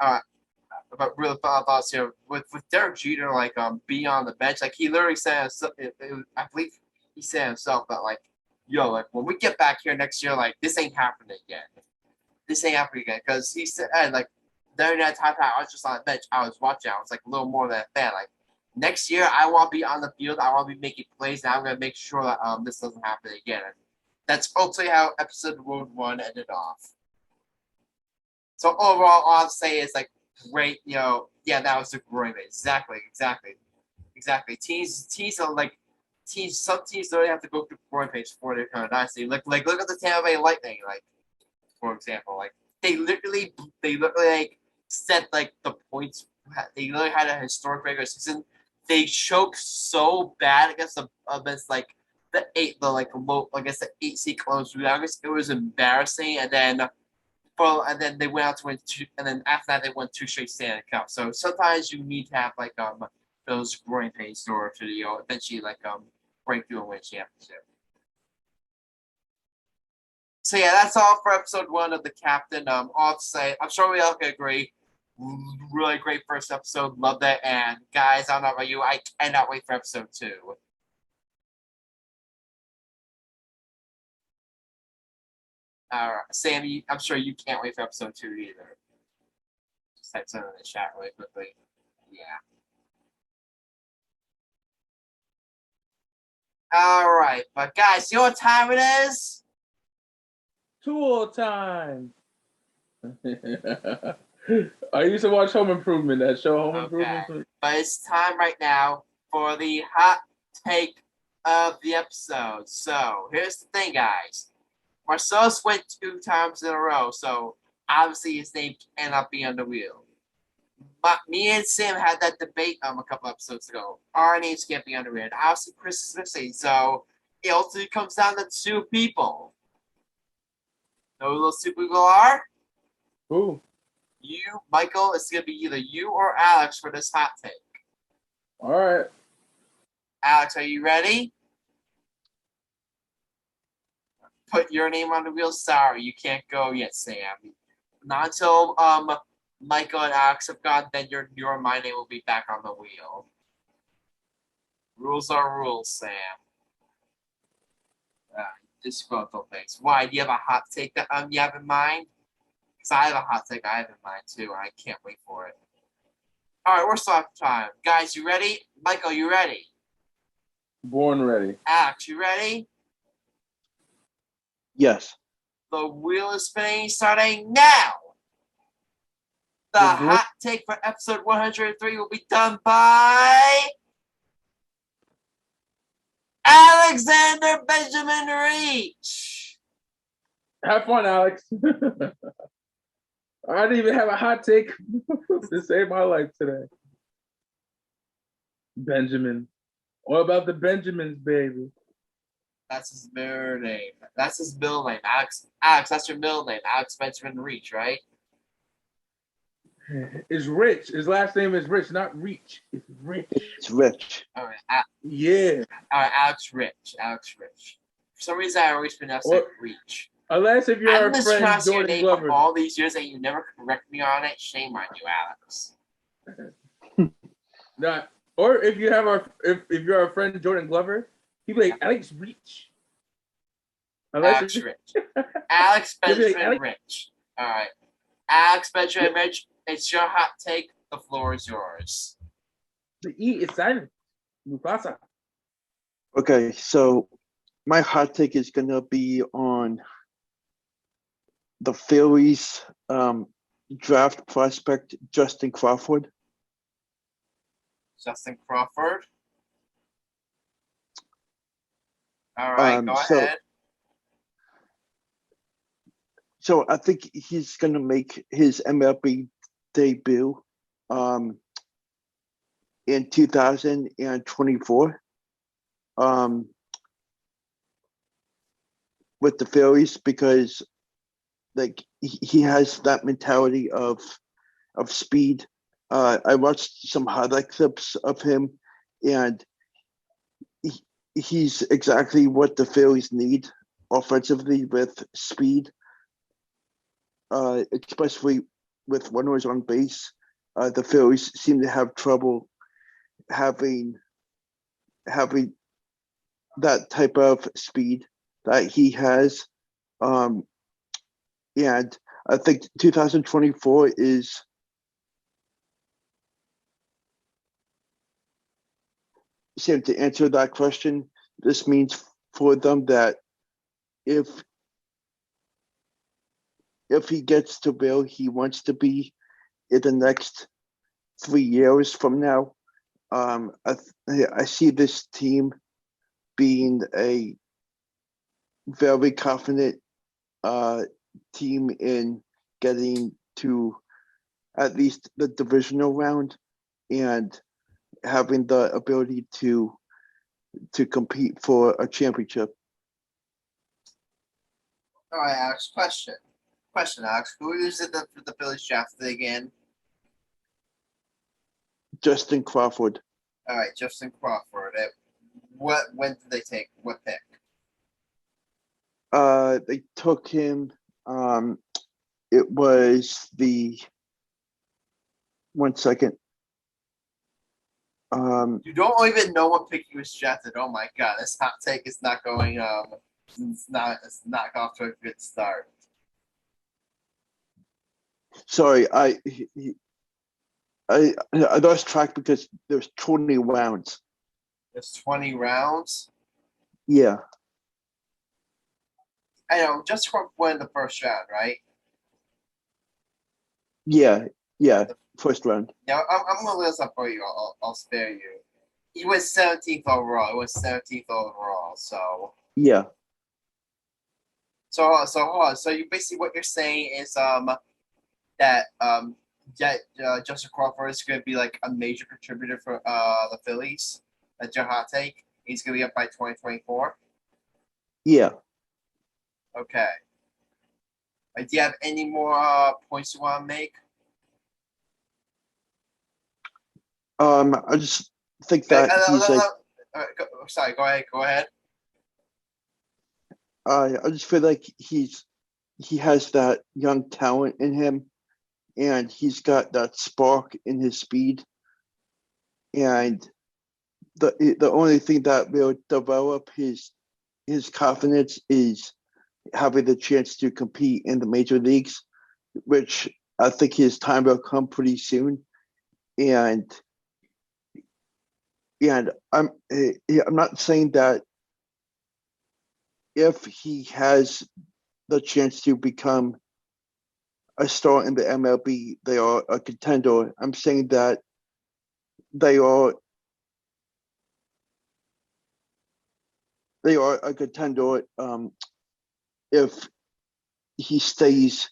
All right. But really thoughts here with Derek Jeter being on the bench, he literally said, I believe he said himself that when we get back here next year, this ain't happening again. This ain't happening again, because he said during that time I was just on the bench, I was watching, I was a little more than a fan. Next year I want to be on the field, I want to be making plays, and I'm gonna make sure that this doesn't happen again. And that's ultimately how episode 1 ended off. So overall, all I'll say is great. Yeah, that was a great. Exactly. Teams are some teams don't have to go through growing pains before they're kind of dynasty. Look at the Tampa Bay Lightning, for example. They literally set the points. They literally had a historic regular season. They choked so bad against the the 8 seed Columbus Blue Jackets. It was embarrassing, and then they went out to win 2, and then after that they won 2 straight Stanley Cups. So sometimes you need to have those growing pains in order to eventually break through and win championship. So yeah, that's all for episode 1 of The Captain. All to say, I'm sure we all can agree. Really great first episode. Loved it. And guys, I don't know about you, I cannot wait for episode 2. All right, Sam, I'm sure you can't wait for episode 2 either. Just type something in the chat really quickly. Yeah. All right, but guys, you know what time it is? Tool time. I used to watch Home Improvement. That show, Home Improvement. But it's time right now for the hot take of the episode. So here's the thing, guys. Marcellus went 2 times in a row, so obviously his name cannot be on the wheel. But me and Sam had that debate a couple episodes ago. Our names can't be on the wheel. And obviously Chris is missing, so it ultimately comes down to 2 people. Know who those 2 people are? Who? You, Michael. It's going to be either you or Alex for this hot take. All right. Alex, are you ready? Put your name on the wheel. Sorry, you can't go yet, Sam. Not until Michael and Alex have gone, then your and my name will be back on the wheel. Rules are rules, Sam. Disgruntled things. Why? Do you have a hot take that you have in mind? Because I have a hot take I have in mind too, and I can't wait for it. All right, we're stop time. Guys, you ready? Michael, you ready? Born ready. Alex, you ready? Yes. The wheel is spinning, starting now. The hot take for episode 103 will be done by Alexander Benjamin Reich. Have fun, Alex. I didn't even have a hot take to save my life today. Benjamin. What about the Benjamins, baby? That's his middle name. That's his middle name. Alex, that's your middle name. Alex Benjamin Reich, right? It's Rich. His last name is Rich, not Reach. It's Rich. It's Rich. All right. Yeah. All right, Alex Rich. For some reason, I always pronounce it Reach. Unless if you're I've our been friend mispronouncing your Jordan name Glover. for all these years and you never correct me on it. Shame on you, Alex. Not, or if you have if you're our friend Jordan Glover, he'd be like Alex Reach. Alex Rich. Alex Benjamin Rich. All right. Alex Benjamin Rich, it's your hot take. The floor is yours. The E is silent. Mufasa. Okay, so my hot take is gonna be on the Phillies draft prospect Justin Crawford. Justin Crawford. All right, go ahead. So I think he's gonna make his MLB debut in 2024 with the Phillies because like he has that mentality of speed. I watched some highlight clips of him, and he's exactly what the Phillies need offensively with speed, especially with runners on base. The Phillies seem to have trouble having that type of speed that he has. And I think 2024 is Sam, to answer that question, this means for them that if he gets to where he wants to be in the next 3 years from now, I see this team being a very confident team in getting to at least the divisional round and having the ability to compete for a championship. All right, Alex. Question, Alex. Who is it that the Phillies drafted again? Justin Crawford. All right, Justin Crawford. When did they take what pick? They took him. It was the 1 second. You don't even know what pick he was drafted. Oh my god, this hot take is not going. It's not off to a good start. Sorry, I lost track because there's 20 rounds. There's 20 rounds. Yeah. I know. Just won the first round, right? Yeah. First round. Yeah, I'm gonna list up for you. I'll spare you. He was 17th overall. It was 17th overall. So yeah. So hold on. So you basically what you're saying is that Justin Crawford is going to be like a major contributor for the Phillies. That's your hot take. He's going to be up by 2024. Yeah. Okay. Do you have any more points you want to make? I just think that he's like. Sorry, go ahead. I just feel like he has that young talent in him, and he's got that spark in his speed. And the only thing that will develop his confidence is having the chance to compete in the major leagues, which I think his time will come pretty soon. and I'm not saying that if he has the chance to become a star in the MLB, they are a contender. I'm saying that they are a contender if he stays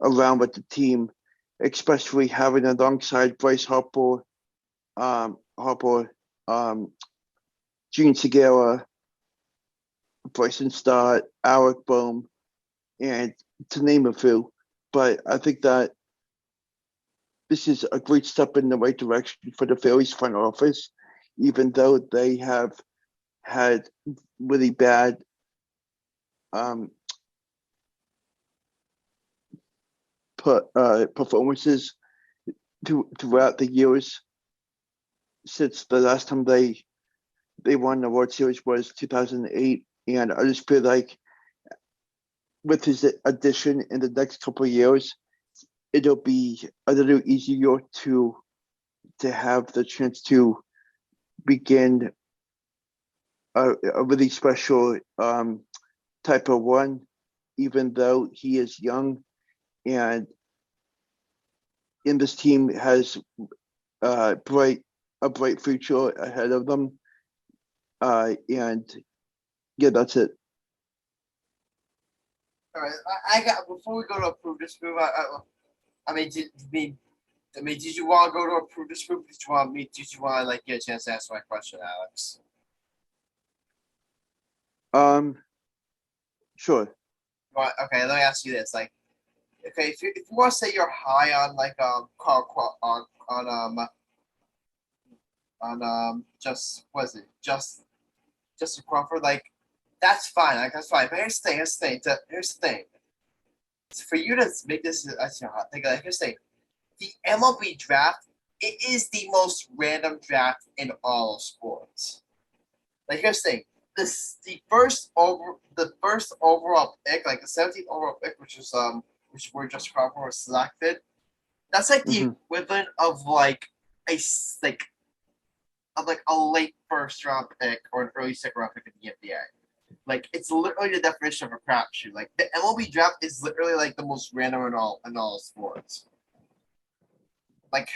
around with the team, especially having alongside Bryce Harper, Gene Segura, Bryson Stott, Alec Bohm, and to name a few. But I think that this is a great step in the right direction for the Phillies front office, even though they have had really bad performances throughout the years since the last time they won the World Series was 2008. And I just feel like with his addition in the next couple of years, it'll be a little easier to have the chance to begin a really special type of run, even though he is young, and this team has a bright future ahead of them. And yeah, that's it. All right, I got before we go to approve this move. Did you want to go to approve this move? Did you want to like get a chance to answer my question, Alex? Sure. Okay, let me ask you this. Like, okay, if you want to say you're high on like just was it just Crawford, like that's fine. Like that's fine. But here's the thing. Here's the thing. For you to make this, hot thing. Like here's the thing. The MLB draft, it is the most random draft in all of sports. Like here's the thing. The first overall pick, like the 17th overall pick, which where Justin Crawford was selected. That's like the equivalent of like a late first round pick or an early second round pick in the NBA. Like it's literally the definition of a crapshoot. Like the MLB draft is literally like the most random in all sports. Like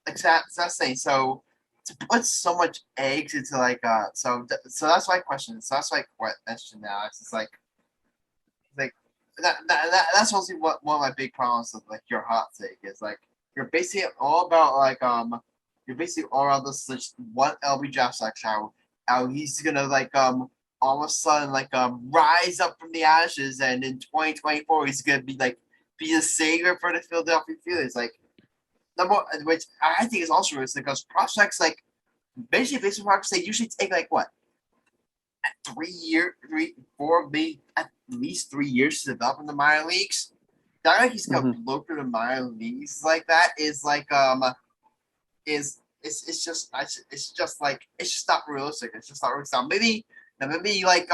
that's saying so to put so much eggs into like so that's my question. So that's my question now. It's like that's mostly one of my big problems with like your hot take is like you're basically all about like you're basically all around this like one LB draft selection how he's gonna like all of a sudden like rise up from the ashes and in 2024 he's gonna be the savior for the Philadelphia Phillies like number which I think is also risky because prospects like basically baseball prospects they usually take like what 4 maybe at least 3 years to develop in the minor leagues. That like he's gonna blow through the minor leagues like that is like it's just not realistic. It's just not realistic. Maybe like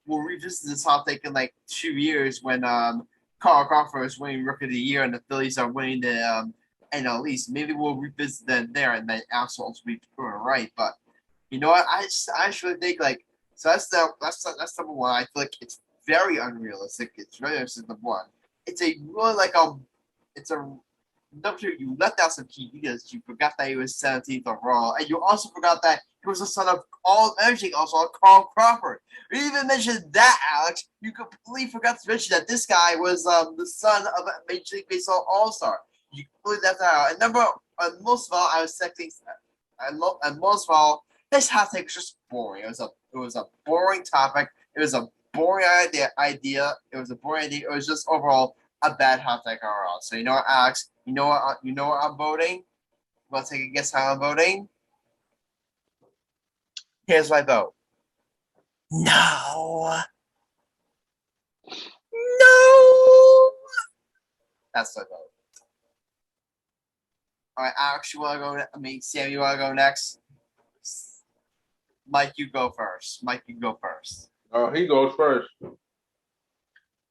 we'll revisit this topic in like 2 years when Carl Crawford is winning Rookie of the Year and the Phillies are winning the NL East. Maybe we'll revisit them there and then assholes will be proven right. But you know what? I actually think like so that's number one. I feel like it's very unrealistic. It's very unrealistic. Number one, it's a really like it's a number two. You left out some key details. You forgot that he was 17th overall, and you also forgot that he was the son of also Carl Crawford. You even mentioned that, Alex. You completely forgot to mention that this guy was the son of a Major League Baseball All Star. You completely left that out. And most of all, I was expecting. And most of all, this hot take was just boring. It was a boring topic. It was a boring idea. It was a boring idea. It was just overall a bad hot take overall. So you know what, Alex? You know what I'm voting? Want to take a guess how I'm voting? Here's my vote. No. That's my vote. All right, Alex, you want to go? Sam, you want to go next? Mike, you go first. Oh, he goes first.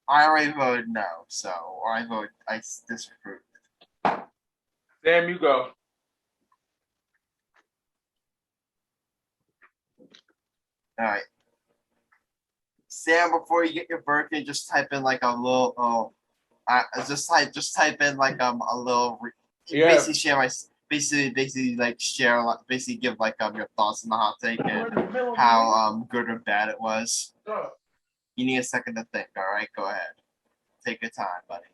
I already voted no, so I disapproved. Sam, you go. All right. Sam, before you get your birthday, just type in like a little. Just type in like a little. Yeah. Basically share my basically like share basically give like your thoughts on the hot take and how good or bad it was. You need a second to think. All right, go ahead. Take your time, buddy.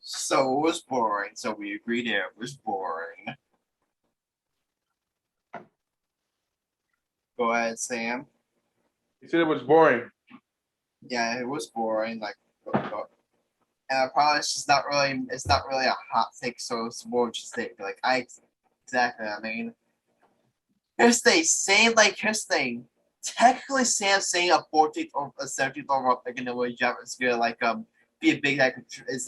So it was boring. So we agreed it was boring. Go ahead, Sam. You said it was boring. Yeah, it was boring. Like, and probably it's just not really. It's not really a hot take, so it's more just take. Like exactly. I mean, here's the thing. Here's the thing. Technically, Sam saying a 14th or a 17th overall pick in the way job is gonna be a big it's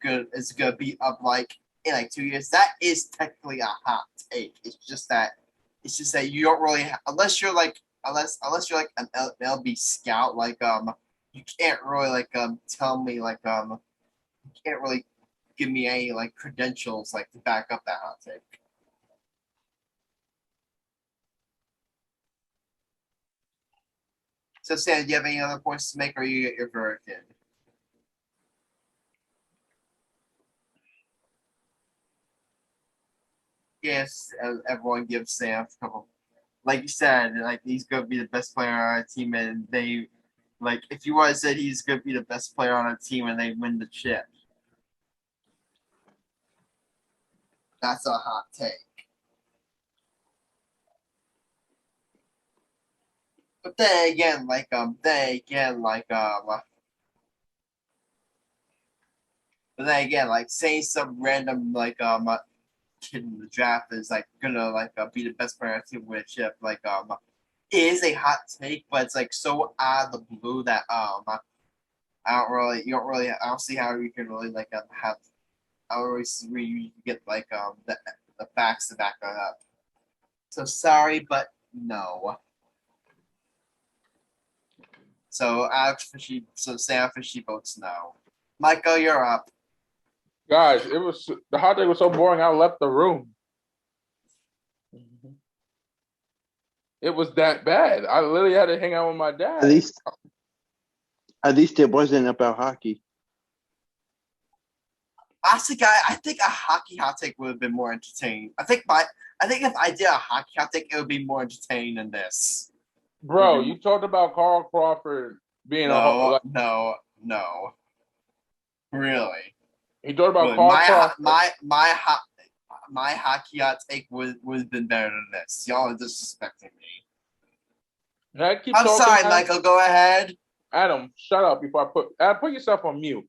good. It's gonna be up in 2 years. That is technically a hot take. It's just that you don't really unless you're like an MLB scout you can't really tell me you can't really give me any credentials to back up that hot take. So Sam, do you have any other points to make, or you get your verdict in? Yes, everyone gives Sam a couple. Like you said, he's gonna be the best player on our team, and they if you would have said he's gonna be the best player on our team and they win the chip, that's a hot take. But then again, saying some random kid in the draft is gonna be the best player on our team win a chip, is a hot take, but it's so out of the blue that I don't see how you can really have I don't really see where you get the facts to back that up. So sorry, but no. So Sam Fishy votes no. Michael, you're up. Guys, the hot take was so boring I left the room. It was that bad. I literally had to hang out with my dad. At least it wasn't about hockey. Honestly, guy, I think a hockey hot take would have been more entertaining. I think if I did a hockey hot take, it would be more entertaining than this. Bro, you talked about Carl Crawford being no. Really. You talked about really. Carl Crawford. My hockey hot take would have been better than this. Y'all are disrespecting me. I'm sorry, Michael. Go ahead. Adam, shut up before I put yourself on mute.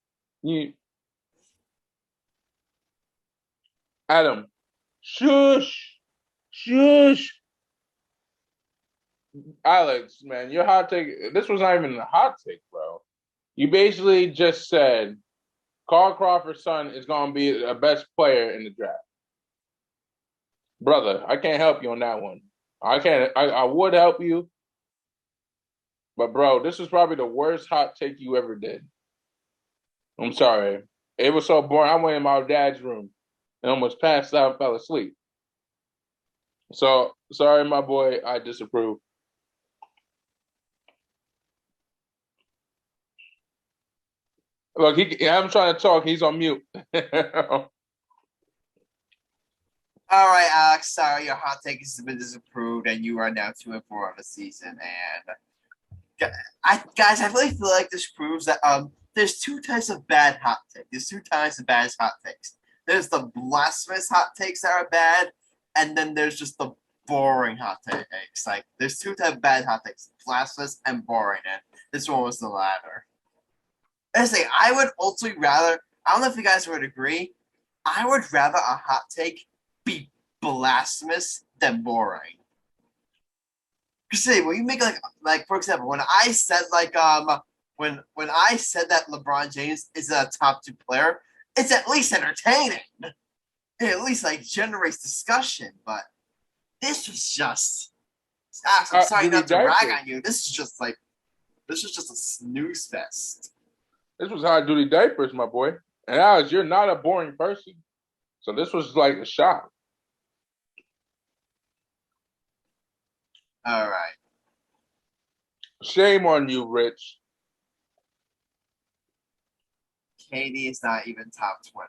Adam, shush. Alex, man, your hot take. This was not even a hot take, bro. You basically just said Carl Crawford's son is going to be the best player in the draft. Brother, I can't help you on that one. I would help you. But, bro, this is probably the worst hot take you ever did. I'm sorry. It was so boring. I went in my dad's room and almost passed out and fell asleep. So, sorry, my boy. I disapprove. Look, I'm trying to talk. He's on mute. All right, Alex. Sorry, your hot take has been disapproved, and you are now 2-4 on the season. And guys, I really feel like this proves that there's two types of bad hot takes. There's two types of bad hot takes. There's the blasphemous hot takes that are bad, and then there's just the boring hot takes. There's two types of bad hot takes: blasphemous and boring. And this one was the latter. I would ultimately rather. I don't know if you guys would agree. I would rather a hot take be blasphemous than boring. See, when you make for example, when I said when I said that LeBron James is a top 2 player, it's at least entertaining. It at least generates discussion. But This was just. Alex, I'm sorry not to rag on you. This is just a snooze fest. This was high duty diapers, my boy. And Alex, you're not a boring person, so this was like a shock. All right. Shame on you, Rich. Katie is not even top 20.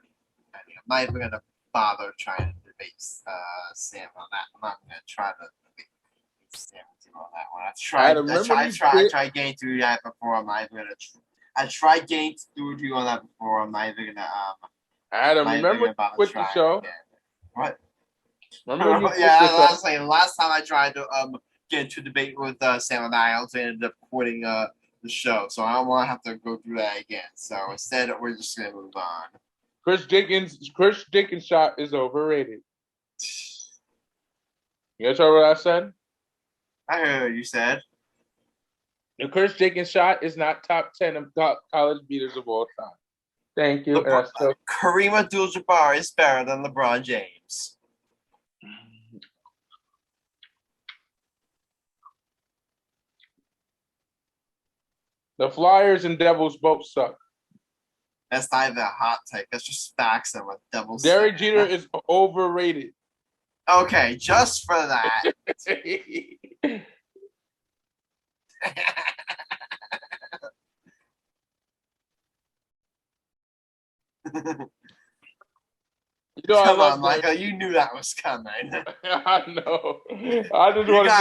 I mean, I'm not even gonna bother trying to debate Sam on that. I'm not gonna try to debate Sam on that one. I tried getting through that before. I'm not even gonna. I tried getting through to you on that before. I'm not even gonna. Adam, remember you quit the show? Again. What? Remember you last time I tried to get into debate with Sam and I also ended up quitting the show. So I don't want to have to go through that again. So instead, we're just gonna move on. Chris Jenkins' shot is overrated. You guys heard what I said? I heard what you said. The Chris Jenkins shot is not top 10 of college beaters of all time. Thank you. Kareem Abdul-Jabbar is better than LeBron James. The Flyers and Devils both suck. That's not even a hot take. That's just facts and what Devils. Derek Jeter is overrated. Okay, just for that. Come on, Michael. You knew that was coming. I know. I just want to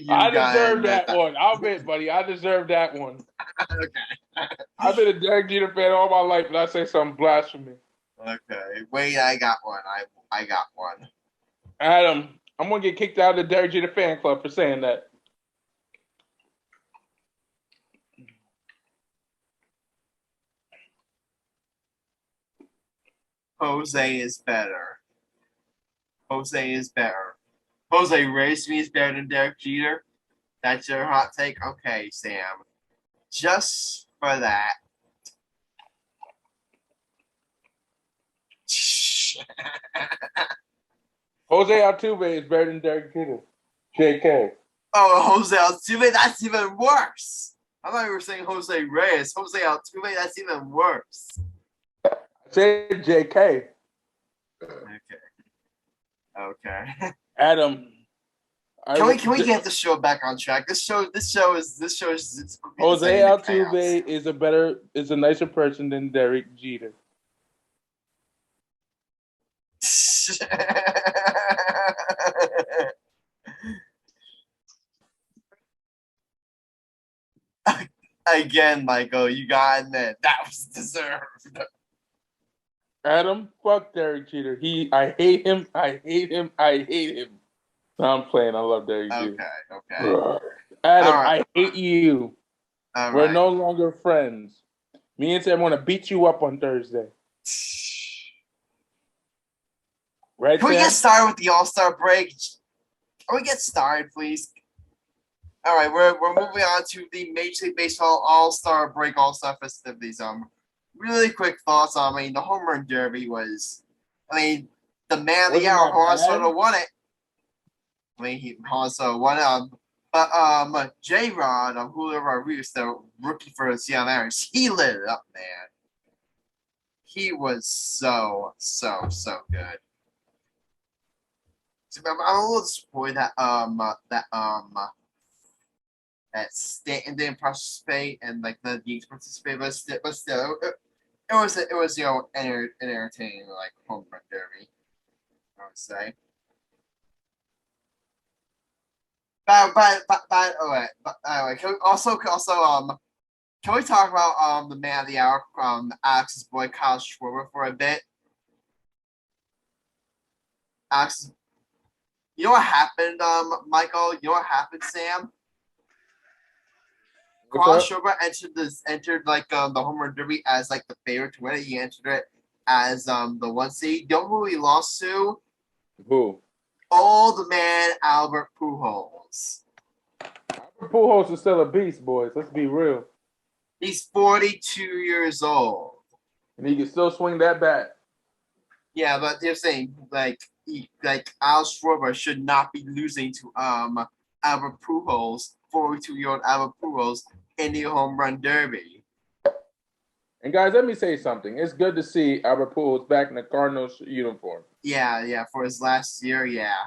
I deserve that one. I'll bet, buddy. I deserve that one. Okay. I've been a Derek Jeter fan all my life, and I say something blasphemy. Okay. Wait, I got one. I got one. Adam, I'm gonna get kicked out of the Derek Jeter fan club for saying that. Jose is better. Jose Reyes is better than Derek Jeter. That's your hot take? Okay, Sam. Just for that. Jose Altuve is better than Derek Jeter. JK. Oh, Jose Altuve, that's even worse. I thought you were saying Jose Reyes. Jose Altuve, that's even worse. Say JK. Okay. Adam. Can we get the show back on track? This show is Jose Altuve is a nicer person than Derek Jeter. Again, Michael, you gotta admit that was deserved. Adam, fuck Derek Jeter. I hate him. No, I'm playing. I love Derek Jeter. Okay. Adam, right. I hate you. We're right. no longer friends. Me and Sam want to beat you up on Thursday. Right, Can we get started with the All Star Break? Can we get started, please? All right, we're moving on to the Major League Baseball All Star Break, All Star festivities. Really quick thoughts. The home run derby was. The man of the hour, Juan Soto won it. Juan Soto won it. But J-Rod, Julio Rodriguez, the rookie for the Seattle Mariners, he lit it up, man. He was so good. I'm a little disappointed that Stanton didn't participate and the Yankees participate, but still, it was an entertaining home run derby, I would say. Anyway, can we talk about the man of the hour, Alex's boy Kyle Schwarber for a bit? Alex, you know what happened, Michael? You know what happened, Sam? Kyle Schwarber entered the home run derby as the favorite to win it. He entered it as the 1 seed. You know who he lost to? Who? Old man Albert Pujols. Albert Pujols is still a beast, boys. Let's be real. He's 42 years old. And he can still swing that bat. Yeah, but they're saying Alex Schwarber should not be losing to Albert Pujols, 42-year-old Albert Pujols in the home run derby. And guys, let me say something. It's good to see Albert Pujols back in the Cardinals uniform. Yeah, for his last year, yeah.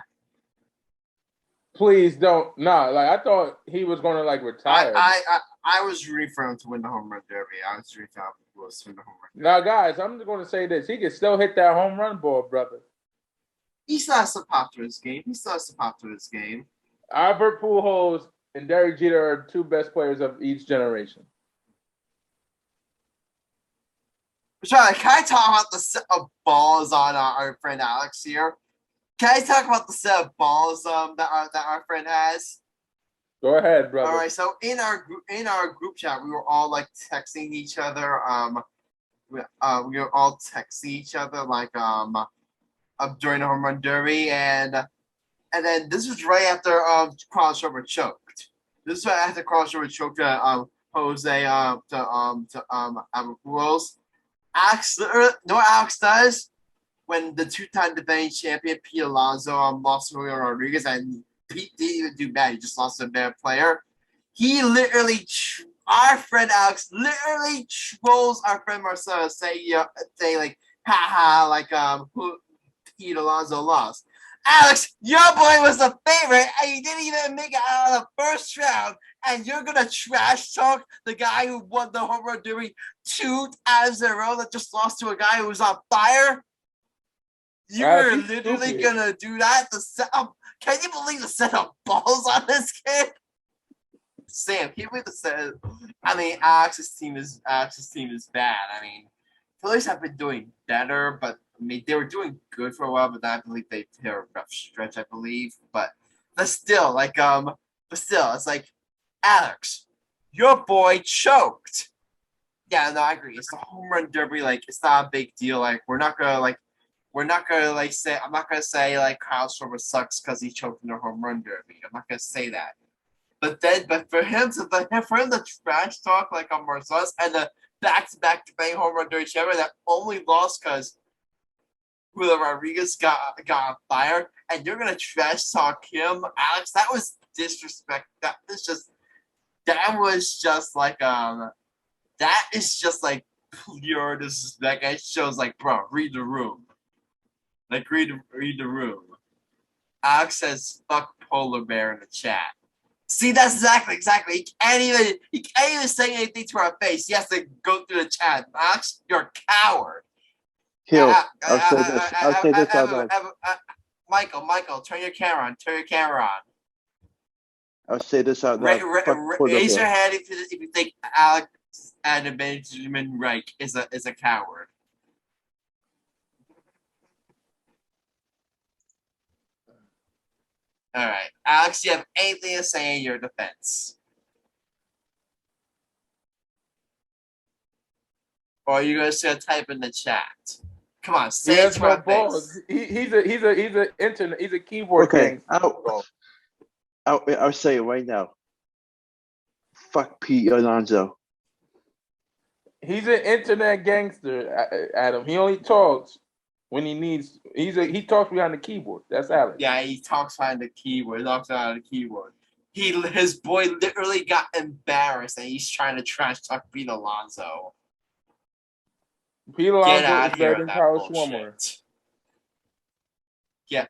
Please don't. I thought he was going to retire. I was rooting for him to win the home run derby. I was rooting for Albert Pujols to win the home run derby. Now, guys, I'm just going to say this. He can still hit that home run ball, brother. He still has to pop to his game. Albert Pujols and Derek Jeter are two best players of each generation. Can I talk about the set of balls on our friend Alex here? Can I talk about the set of balls that our friend has? Go ahead, brother. All right. So in our group chat, we were all texting each other. We were all texting each other during the home run derby, and then this was right after Carlos Schwarber choked. This is right after Carlos Schwarber choked Jose to Albert Pujols. Alex does when the two-time defending champion Pete Alonso lost to Julio Rodriguez, and Pete didn't even do bad. He just lost to a bad player. He literally, our friend Alex literally trolls our friend Marcellus, say who Pete Alonso lost. Alex, your boy was the favorite, and he didn't even make it out of the first round, and you're gonna trash talk the guy who won the home run derby 2 times in a row that just lost to a guy who was on fire? You're literally gonna do that? Can you believe the set of balls on this kid? Sam, can you believe the set? Alex's team is bad. Phillies have been doing better, but they were doing good for a while, but I believe they hit a rough stretch, I believe. But still, it's like, Alex, your boy choked. Yeah, no, I agree. It's the home run derby, it's not a big deal. I'm not gonna say Kyle Schwarber sucks because he choked in the home run derby. I'm not gonna say that. But for him to trash talk on Marcellus and the back-to-back defending home run derby champion that only lost because Julio Rodriguez got on fire, and you're gonna trash talk him, Alex? That was disrespect. That is just pure disrespect. It shows bro, read the room. Read the room. Alex says fuck polar bear in the chat. See, that's exactly. He can't even say anything to our face. He has to go through the chat. Alex, you're a coward. I'll say this out loud. Michael, turn your camera on. I'll say this out loud. Raise your hand if you think Alex and Benjamin Reich is a coward. All right, Alex, do you have anything to say in your defense? Or are you just gonna type in the chat? Come on, say it to our face. He's a keyboard king. I'll say it right now. Fuck Pete Alonso. He's an internet gangster, Adam. He only talks when he needs. He talks behind the keyboard. That's Alex. Yeah, he talks behind the keyboard. His boy literally got embarrassed, and he's trying to trash talk Pete Alonso. Pete Alonso is better than Kyle Schwarber. Yeah.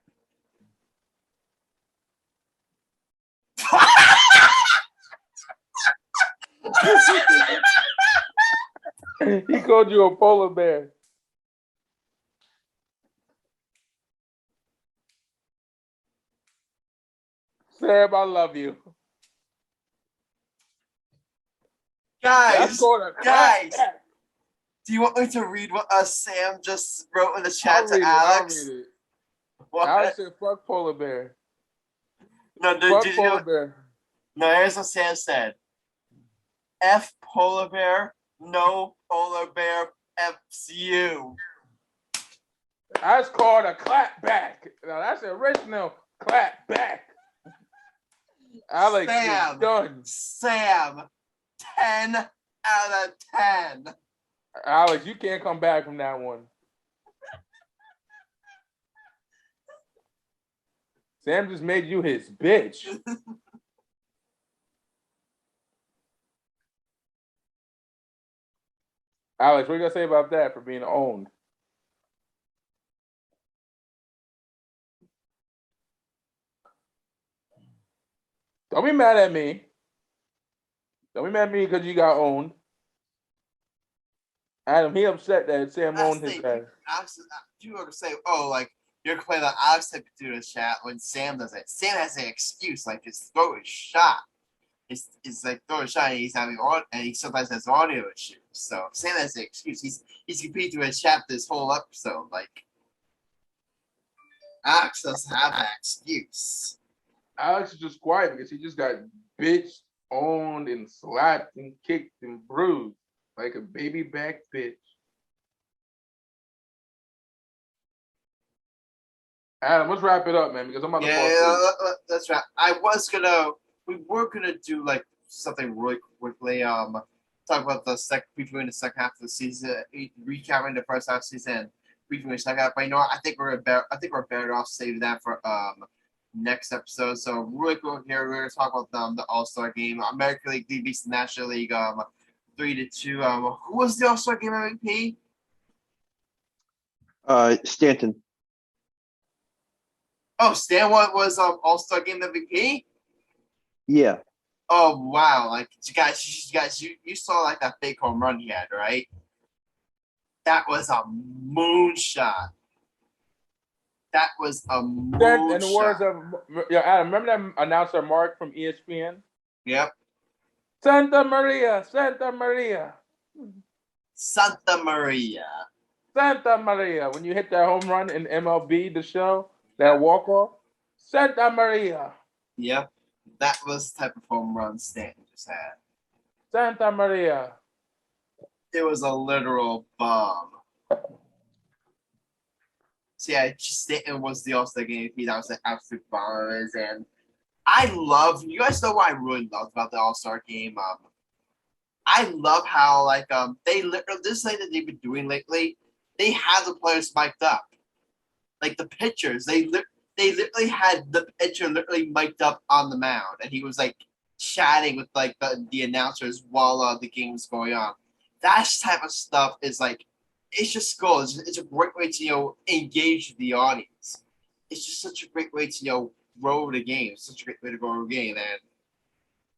He called you a polar bear. Sam, I love you. Guys, do you want me to read what Sam just wrote in the chat to Alex? I'll read it. Alex said, fuck polar bear. Fuck polar bear. No, here's what Sam said. F polar bear, no polar bear F's you. That's called a clap back. Now that's the original clap back. Alex is done. Sam, 10 out of 10. Alex, you can't come back from that one. Sam just made you his bitch. Alex, what are you gonna say about that for being owned? Don't be mad at me. Don't be mad at me because you got owned. Adam, he upset that Sam owned his guy. You were to say, oh, like you're complaining that Alex had to do the chat when Sam does it. Sam has an excuse, like his throat is shot. It's like throat is shot, and he's having on, and he sometimes has audio issues. So Sam has an excuse. He's competing to a chat this whole episode. Like Alex doesn't have that excuse. Alex is just quiet because he just got bitched, owned, and slapped and kicked and bruised like a baby back bitch. Adam, let's wrap it up, man, because I'm about to fall asleep. That's right. We were gonna do like something really quickly. Talk about between the second half of the season, recapping the first half of the season, between the second half. But you know what? I think we're better off saving that for next episode. So really quick here, we're gonna talk about the All Star game, American League beats the National League 3-2. Who was the All Star game MVP? Stanton. Oh, Stan was All Star game MVP. Yeah. Oh wow! Like you guys, you saw like that fake home run he had, right? That was a moonshot. That was a moonshot. In the words of Adam, remember that announcer Mark from ESPN? Yep. Santa Maria, Santa Maria. Santa Maria. Santa Maria. When you hit that home run in MLB, the show, that walk-off, Santa Maria. Yep. That was the type of home run Stanton just had. Santa Maria. It was a literal bomb. So yeah, Stanton was the All-Star game MVP. That was an absolute bomb. And you guys know what I really loved about the All-Star game? I love how they literally, this thing that they've been doing lately, they have the players mic'd up. Like the pitchers, they literally had the pitcher literally mic'd up on the mound, and he was like chatting with like the announcers while the game was going on. That type of stuff is like, it's just cool. It's a great way to engage the audience. It's just such a great way to grow the game. It's such a great way to grow the game, and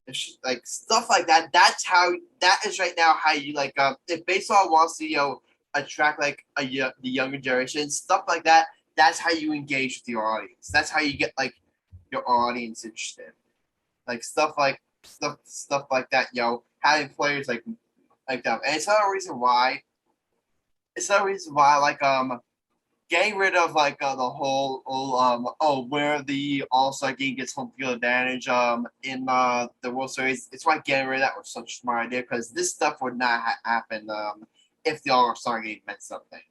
it's just, like stuff like that. That is right now how you if baseball wants to attract like the younger generation, stuff like that. That's how you engage with your audience. That's how you get like your audience interested. Like stuff like that, having players like that. And it's not a reason why. It's not a reason why getting rid of the whole where the All-Star game gets home field advantage in the World Series. It's why getting rid of that was such a smart idea, because this stuff would not happen if the All-Star game meant something.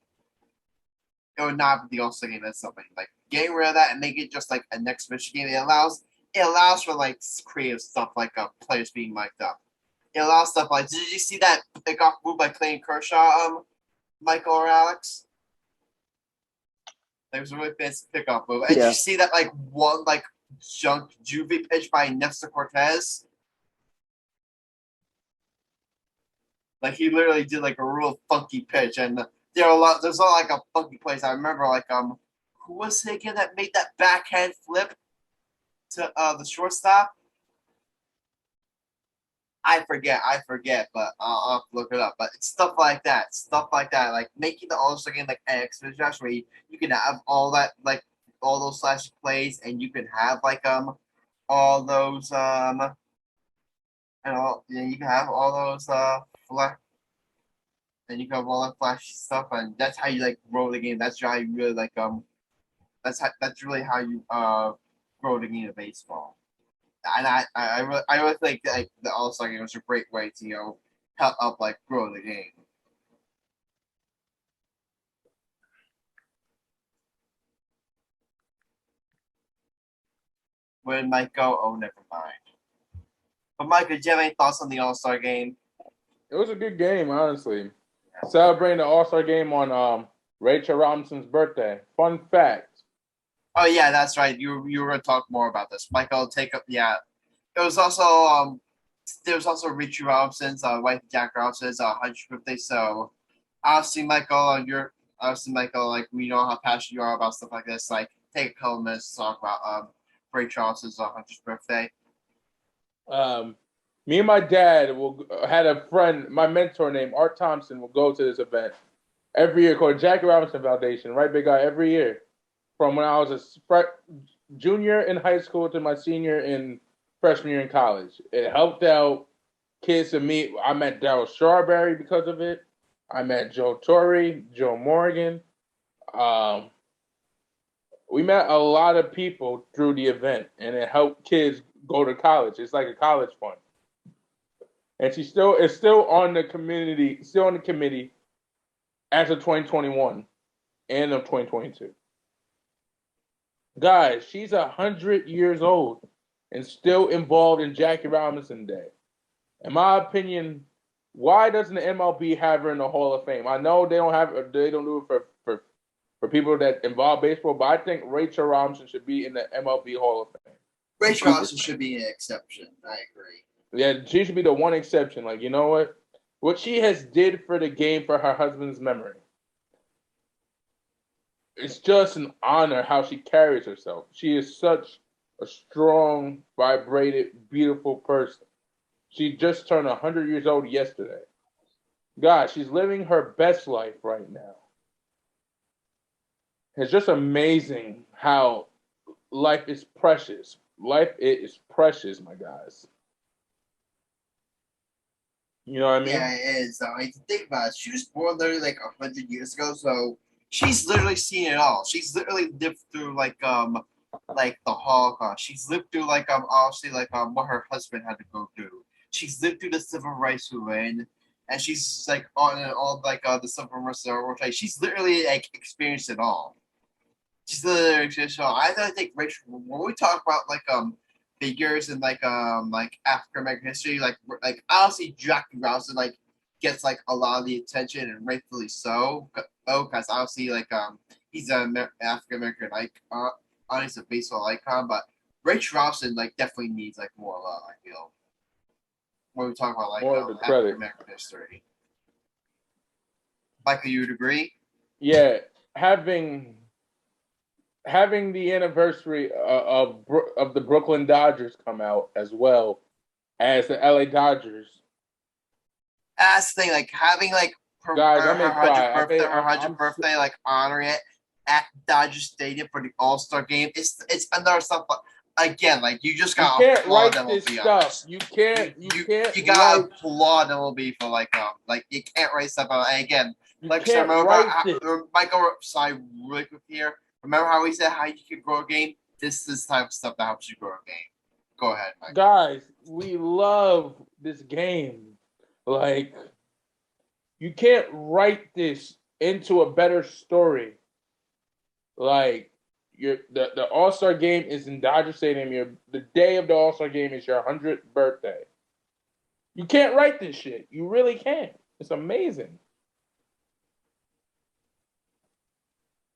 It would not be the All-Star game meant something. Like getting rid of that and make it just like an exhibition game. It allows for like creative stuff like players being mic'd up. It allows stuff like, did you see that pickoff move by Clayton Kershaw, Michael or Alex? It was a really fancy pickoff move. And did you see that one junk juvie pitch by Nestor Cortez? Like he literally did like a real funky pitch, and there's a lot of funky plays. I remember who was it again that made that backhand flip to the shortstop? I forget, but I'll have to look it up. But it's stuff like that, like making the All-Star game like an exhibition where you can have all that, like all those slash plays, and you can have all those and all, you can have all those and you can have all that flashy stuff, and that's how you grow the game. That's how you really that's really how you grow the game of baseball. And I really think the All-Star game was a great way to help grow the game. Where did Mike go? Oh, never mind. But Mike, did you have any thoughts on the All-Star game? It was a good game, honestly. Yeah. Celebrating the All-Star game on Rachel Robinson's birthday. Fun fact: Oh yeah, that's right. You were gonna talk more about this. Michael, take up. Yeah, it was also there was also Richie Robinson's wife Jack Robinson's 100th birthday. So obviously, Michael, you're obviously Michael. Like we know how passionate you are about stuff like this. Like take a couple minutes to talk about Ray Robinson's 100th birthday. Um, Me and my dad had a friend, my mentor named Art Thompson, will go to this event every year called Jackie Robinson Foundation, right, big guy, every year from when I was a junior in high school to my senior in freshman year in college. It helped out kids to meet. I met Darryl Strawberry because of it. I met Joe Torre, Joe Morgan. Um, we met a lot of people through the event, and it helped kids go to college. It's like a college fund. And she still is still on the community, still on the committee as of 2021 and of 2022. Guys, she's 100 years old and still involved in Jackie Robinson Day. In my opinion, why doesn't the MLB have her in the Hall of Fame? I know they don't do it for people that involve baseball, but I think Rachel Robinson should be in the MLB Hall of Fame. Ray Robinson should be an exception. I agree. Yeah, she should be the one exception. Like, you know what? What she has did for the game for her husband's memory. It's just an honor how she carries herself. She is such a strong, vibrated, beautiful person. She just turned 100 years old yesterday. God, she's living her best life right now. It's just amazing how life is precious. Life is precious, my guys. You know what I mean? Yeah, it is. I mean, think about it. She was born literally like 100 years ago, so she's literally seen it all. She's literally lived through like the Holocaust. She's lived through obviously what her husband had to go through. She's lived through the civil rights movement, and she's like on all the civil rights. She's literally like experienced it all. She's literally experienced it all. I think Rachel, when we talk about figures in like African American history, like honestly, Jackie Robinson gets a lot of the attention and rightfully so. Oh, because obviously he's an African American he's a baseball icon, but Rich Robinson definitely needs more love. I feel when we talk about More of the African credit. American history. Michael, you would agree? Yeah, having the anniversary of the Brooklyn Dodgers come out as well as the LA Dodgers. That's the thing, having Guys, I may cry. her 100th birthday, honoring it at Dodger Stadium for the All Star game. It's another stuff. Again, you just gotta applaud MLB. You can't. You gotta applaud MLB for you can't write stuff out. And again, Michael, sorry, really quick here. Remember how we said how you could grow a game? This is the type of stuff that helps you grow a game. Go ahead, Michael. Guys, we love this game. You can't write this into a better story. The All Star game is in Dodger Stadium. The day of the All Star game is your 100th birthday. You can't write this shit. You really can't. It's amazing.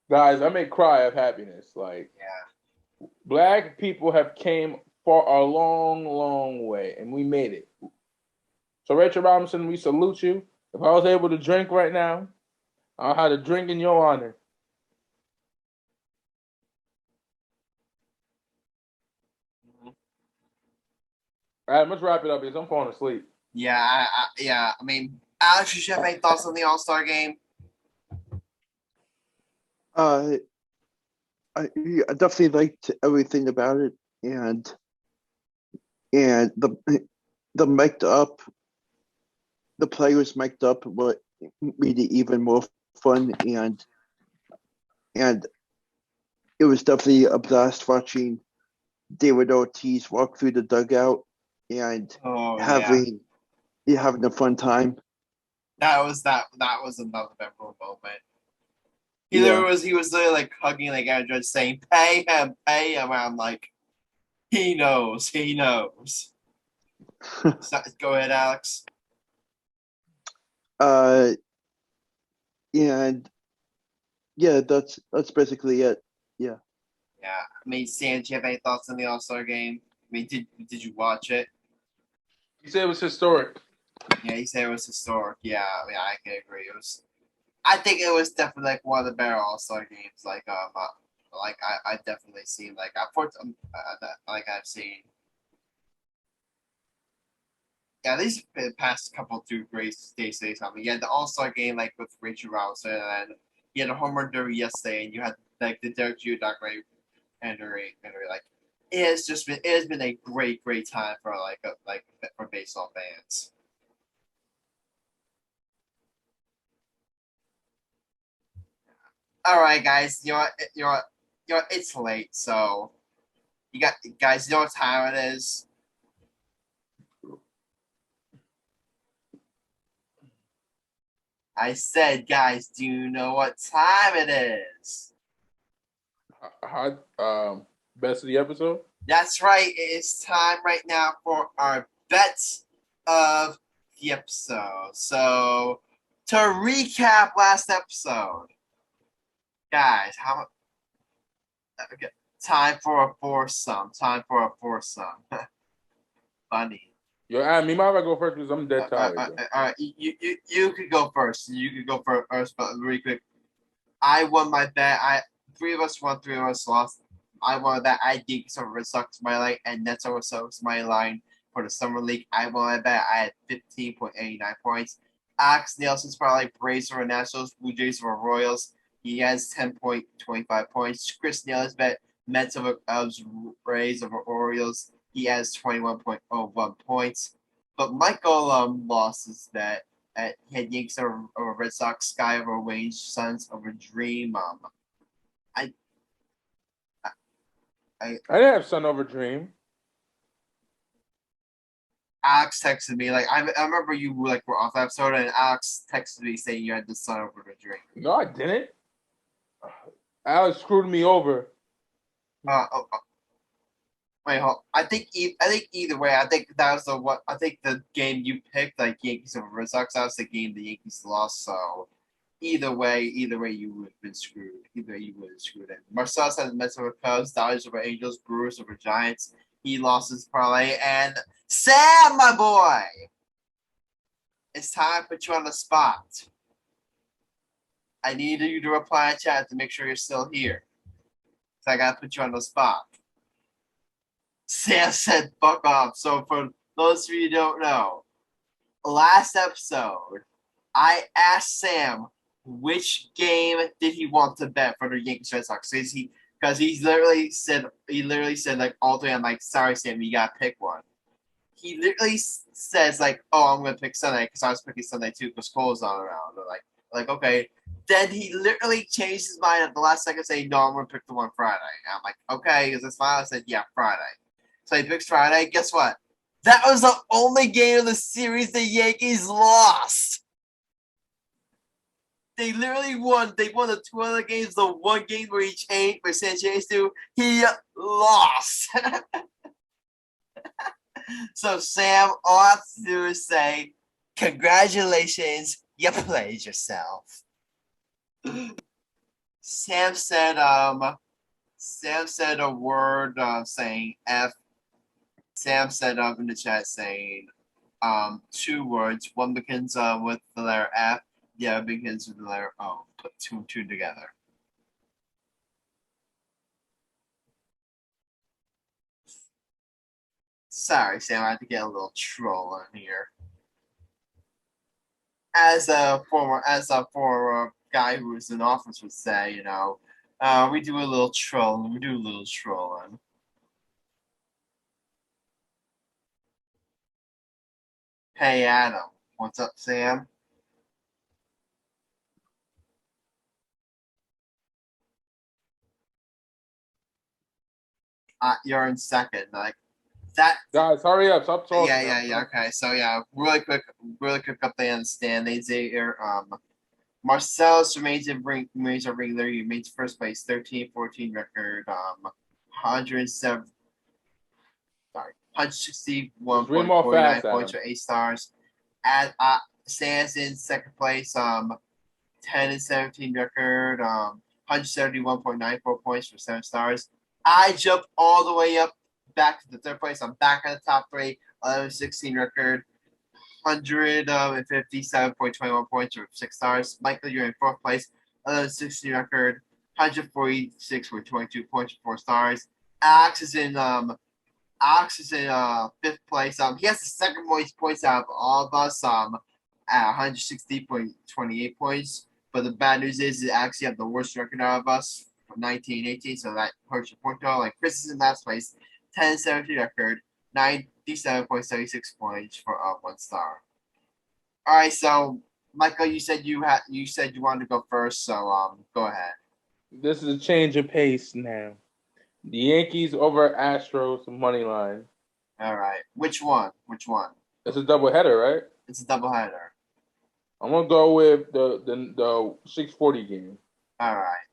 Guys, I may cry of happiness. Yeah. Black people have came for a long, long way, and we made it. So, Rachel Robinson, we salute you. If I was able to drink right now, I'll have to drink in your honor. All right, let's wrap it up because I'm falling asleep. Yeah, I mean, Alex, you have any thoughts on the All Star game? I definitely liked everything about it, and the mic'd up, the players mic'd up what made it even more fun, and it was definitely a blast watching David Ortiz walk through the dugout and having a fun time. That was another memorable moment. He was literally hugging Andrew, saying, "Pay him." I'm like, he knows. So, go ahead, Alex. And yeah, that's basically it. Yeah. Yeah. I mean, Sam, do you have any thoughts on the All Star game? I mean, did you watch it? You said it was historic. Yeah, he said it was historic. Yeah, I can agree. It was. I think it was definitely like one of the better All Star games. Like I definitely seen like I've seen. Yeah, these past couple two great days. I mean, yeah, the All Star game like with Rachel Robinson, and you had a homer derby yesterday, and you had like the Derek Jeter documentary. Like it has been a great time for for baseball fans. All right, guys. It's late, so you know what time it is. I said, guys, do you know what time it is? Best of the episode? That's right. It is time right now for our bets of the episode. So, to recap last episode, guys, okay, time for a foursome. Funny. Yo, Adam, you might as well go first because I'm dead tired. All right, you could go first. You could go first, but really quick. I won my bet. Three of us won, three of us lost. I won that. I did some Red Sox my line, and that's also my line for the summer league. I won my bet. I had 15.89 points. Alex Nelson's probably Braves over Nationals, Blue Jays over Royals. He has 10.25 points. Chris Nail's bet Mets over Rays over Orioles. He has 21.01 points. But Michael lost his bet. He had Yankees over Red Sox, Sky over Wings, Suns over Dream. I didn't have Sun over Dream. Alex texted me I remember you were off that episode, and Alex texted me saying you had the Sun over the Dream. No, I didn't. Alex screwed me over. Wait, hold. I think either way, I think that was I think the game you picked, like Yankees over Red Sox, that was the game the Yankees lost. So either way, you would have been screwed. Either way, you would have screwed it. Marcellus had the Mets over Cubs, Dodgers over Angels, Brewers over Giants. He lost his parlay, and Sam, my boy, it's time to put you on the spot. I need you to reply in chat to make sure you're still here. So I gotta put you on the spot. Sam said, "Fuck off." So for those of you who don't know, last episode, I asked Sam which game did he want to bet for the Yankees Red Sox. Because he literally said like all three. I'm like, sorry, Sam, you gotta pick one. He literally says like, oh, I'm gonna pick Sunday because I was picking Sunday too because Cole's not around. Or like okay. Then he literally changed his mind at the last second, saying, no, I'm gonna pick the one Friday. And I'm like, okay, because it's fine. I said, yeah, Friday. So he picks Friday. Guess what? That was the only game of the series the Yankees lost. They literally won. They won the two other games. The one game where where Sanchez he lost. So Sam, all I have to do is say, congratulations, you played yourself. Sam said a word saying F. Sam said in the chat saying two words. One begins with the letter F, the other begins with the letter O. Put two and two together. Sorry, Sam, I had to get a little troll in here. As a former guy who was in office would say, we do a little trolling. Hey, Adam. What's up, Sam? You're in second. Like that. Guys, hurry up. Stop talking. Yeah. Okay. So, really quick update on the standings here. Marcellus remains a regular. He remains first place, 13-14 record. 107. Sorry, 161.49 points for 8 stars. At stands in second place. 10-17 record. 171.94 points for 7 stars. I jumped all the way up back to the third place. I'm back at the top three. 11-16 record. 157.21 points or 6 stars. Michael, you're in fourth place. 11-16 record. 146.22 points or 4 stars. Alex is in fifth place. He has the second most points out of all of us. At 160.28 points. But the bad news is it actually have the worst record out of us from 1918, so that hurts your point total. Like Chris is in last place, 10-17 record, 97.76 points for 1 star. All right, so Michael, you said you wanted to go first, so go ahead. This is a change of pace now. The Yankees over Astros money line. All right, which one? It's a doubleheader, right? It's a doubleheader. I'm gonna go with the 640 game. All right,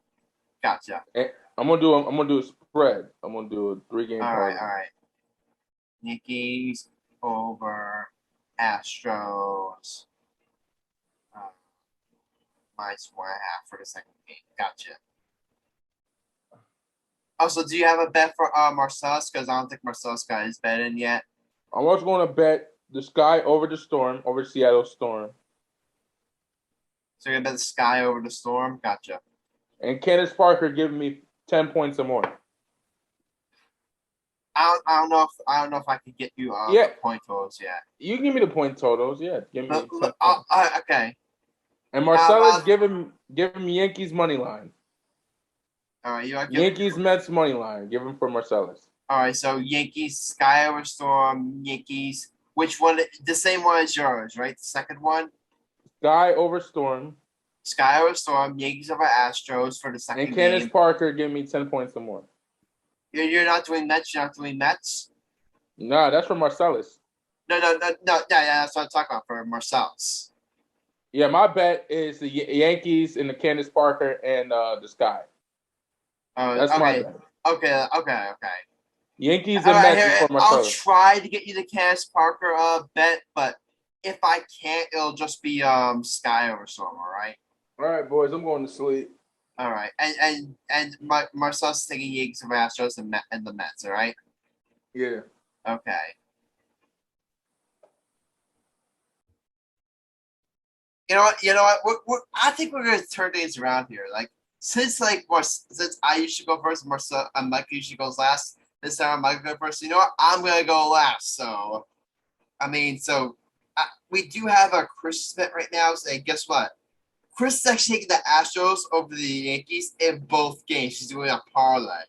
gotcha. And I'm gonna do a spread. I'm gonna do a 3-game parlay. All right. Yankees over Astros. -1.5 for the second game. Gotcha. Also, do you have a bet for Marcellus? Because I don't think Marcellus got his bet in yet. I'm also going to bet the Sky over the Storm, over Seattle Storm. So you're going to bet the Sky over the Storm? Gotcha. And Candace Parker giving me 10 points or more. I don't know if I could get you the point totals yet. You give me the point totals, yeah. Give me okay. And Marcellus give him Yankees money line. All right, Yankees Mets money line. Give him for Marcellus. All right, so Yankees Sky over Storm, Yankees. Which one? The same one as yours, right? The second one. Sky over Storm. Sky over Storm, Yankees over Astros for the second game. And Candace Parker give me 10 points or more. You're not doing Mets. You're not doing Mets. No, that's for Marcellus. No. Yeah, that's what I'm talking about for Marcellus. Yeah, my bet is the Yankees and the Candace Parker and the Sky. That's my bet. Okay. Yankees and Mets for Marcellus. I'll try to get you the Candace Parker bet, but if I can't, it'll just be Sky over Storm. All right. All right, boys. I'm going to sleep. All right, and Marcellus is taking Yankees over Astros and the Mets. All right. Yeah. Okay. You know what? I think we're gonna turn things around here. Like since I usually go first, Marcel and Mike usually goes last. This time Mike go first. You know what? I'm gonna go last. So, we do have a Chris bet right now. So guess what? Chris is actually taking the Astros over the Yankees in both games. He's doing a parlay.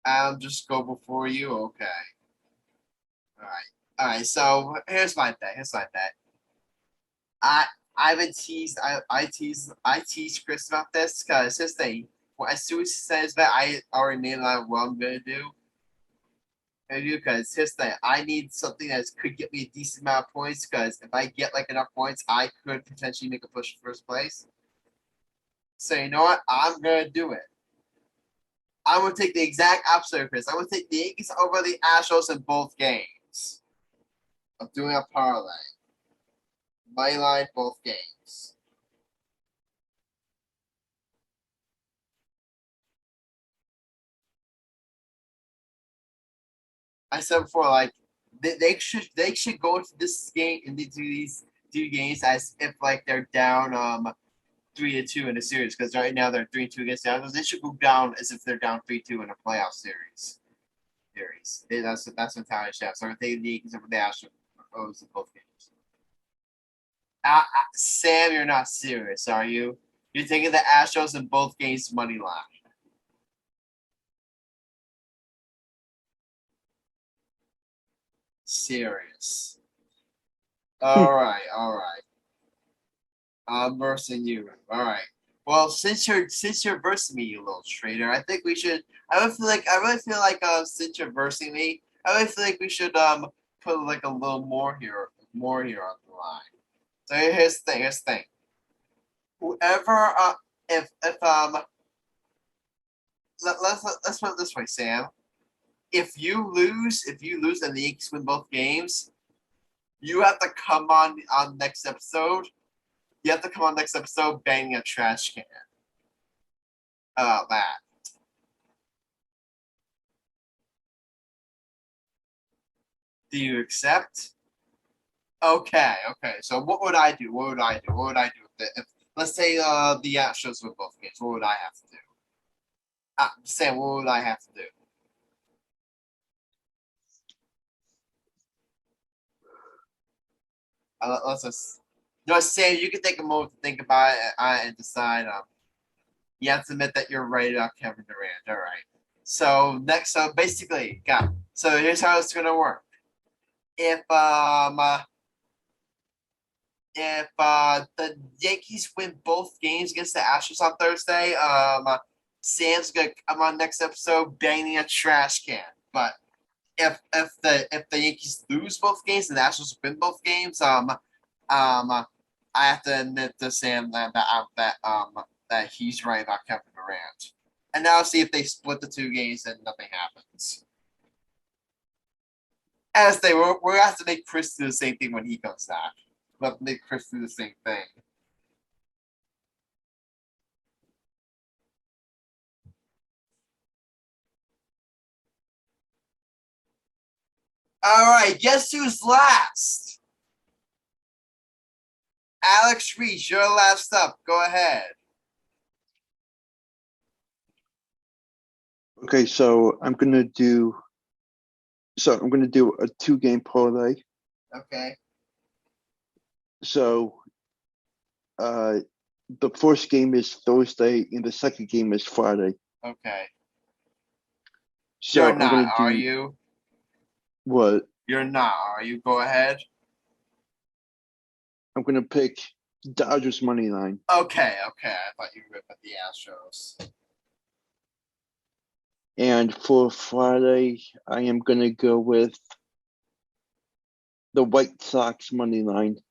I'll just go before you. Okay. All right. So here's my bet. I've been teased. I teased Chris about this because his thing. Well, as soon as he says that, I already nailed out what I'm gonna do. Because his thing, I need something that could get me a decent amount of points. Because if I get enough points, I could potentially make a push for first place. So you know what? I'm gonna do it. I'm gonna take the exact opposite of Chris. I'm gonna take the Yankees over the Astros in both games. I'm doing a parlay. Money line, both games. I said before, they should go into this game into these 2 games as if they're down 3-2 in the series, because right now they're 3-2 against the Astros. They should go down as if they're down 3-2 in a playoff series. That's what talent should have. So I'm taking the Yankees over the Astros in both games. Sam, you're not serious, are you? You're taking the Astros in both games money line. Serious. All right. I'm versing you. All right. Well, since you're versing me, you little traitor, I think we should. I really feel like since you're versing me, I really feel like we should put a little more here on the line. So here's the thing. Whoever let's put it this way, Sam. if you lose and the Yankees win both games, you have to come on next episode. You have to come on next episode banging a trash can. That. Do you accept? Okay. So what would I do? If let's say the Astros win both games? What would I have to do? Sam, what would I have to do? Let's just. Sam, you can take a moment to think about it and decide. You have to admit that you're right about Kevin Durant. All right. So basically, so here's how it's gonna work. If the Yankees win both games against the Astros on Thursday, Sam's gonna come on next episode banging a trash can. But if the Yankees lose both games and the Astros win both games, I have to admit to Sam that he's right about Kevin Durant. And now see if they split the two games and nothing happens. As we're gonna have to make Chris do the same thing when he comes back. We'll have to make Chris do the same thing. All right, guess who's last? Alex Reich, you're last up. Go ahead. Okay, so I'm gonna do a 2-game parlay. Okay. So the first game is Thursday and the second game is Friday. Okay. So You're not, are you? What? You're not, are you? Go ahead. I'm gonna pick Dodgers money line. Okay. I thought you were at the Astros. And for Friday, I am gonna go with the White Sox money line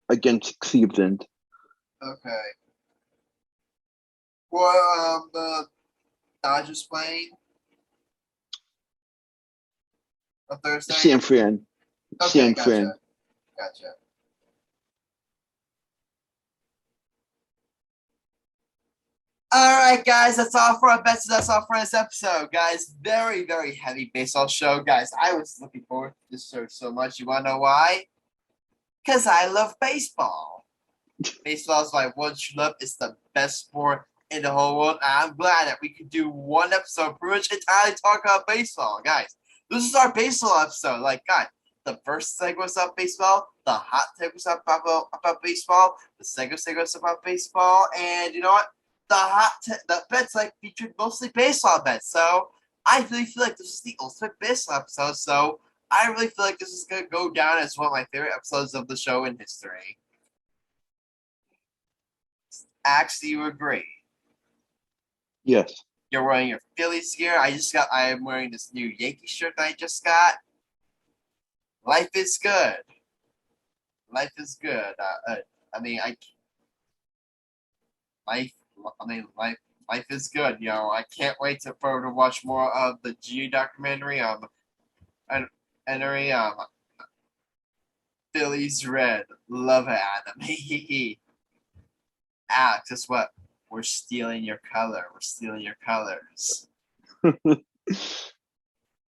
against Cleveland. Okay. Well, the Dodgers playing on Thursday? San Fran. Okay, San gotcha. Fran. Gotcha. All right, guys, that's all for our bets. That's all for this episode, guys. Very, very heavy baseball show, guys. I was looking forward to this show so much. You want to know why? Because I love baseball. Baseball is my one true love. It's the best sport in the whole world. And I'm glad that we could do one episode pretty much entirely talk about baseball, guys. This is our baseball episode. Like, guys, the first segment was about baseball. The hot take was about baseball. The second segment was about baseball. And you know what? The bets featured mostly baseball bets. So I really feel like this is the ultimate baseball episode. So I really feel like this is going to go down as one of my favorite episodes of the show in history. Actually, you agree? Yes. You're wearing your Phillies gear. I am wearing this new Yankee shirt that I just got. Life is good. Life is good. Life is good. You know, I can't wait to watch more of the G documentary. Phillies Red. Love it, Adam. Alex, guess what? We're stealing your color. We're stealing your colors. All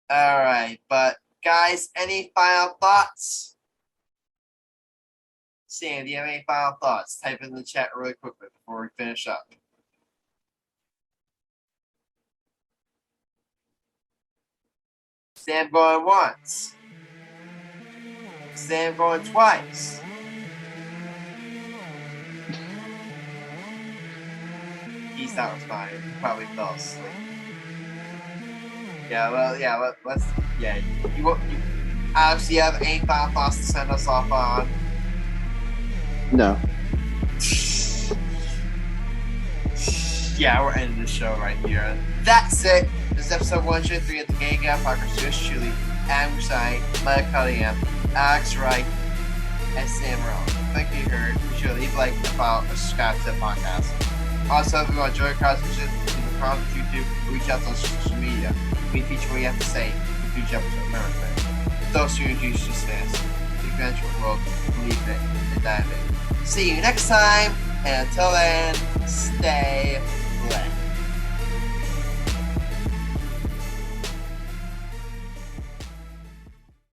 right, but guys, any final thoughts? Sam, do you have any final thoughts? Type in the chat really quickly before we finish up. Sam going once. Sam going twice. He's not responding. He probably fell asleep. You Alex, do you have any final thoughts to send us off on? No. Yeah, we're ending the show right here. That's it. This is episode 103 of the Game Guy Podcast. Yours truly, Adam Grassani, Mike Cunningham, Alex Reich, and Sam Morell. Thank you, heard. Be sure to leave a like, follow, and subscribe to the podcast. Also, if you want to join the conversation in the comment on YouTube, or reach out to us on social media. We feature what you have to say in future episodes of America. With those who introduce just fans, the adventure world, believe it and dive in. See you next time, and until then, stay blessed.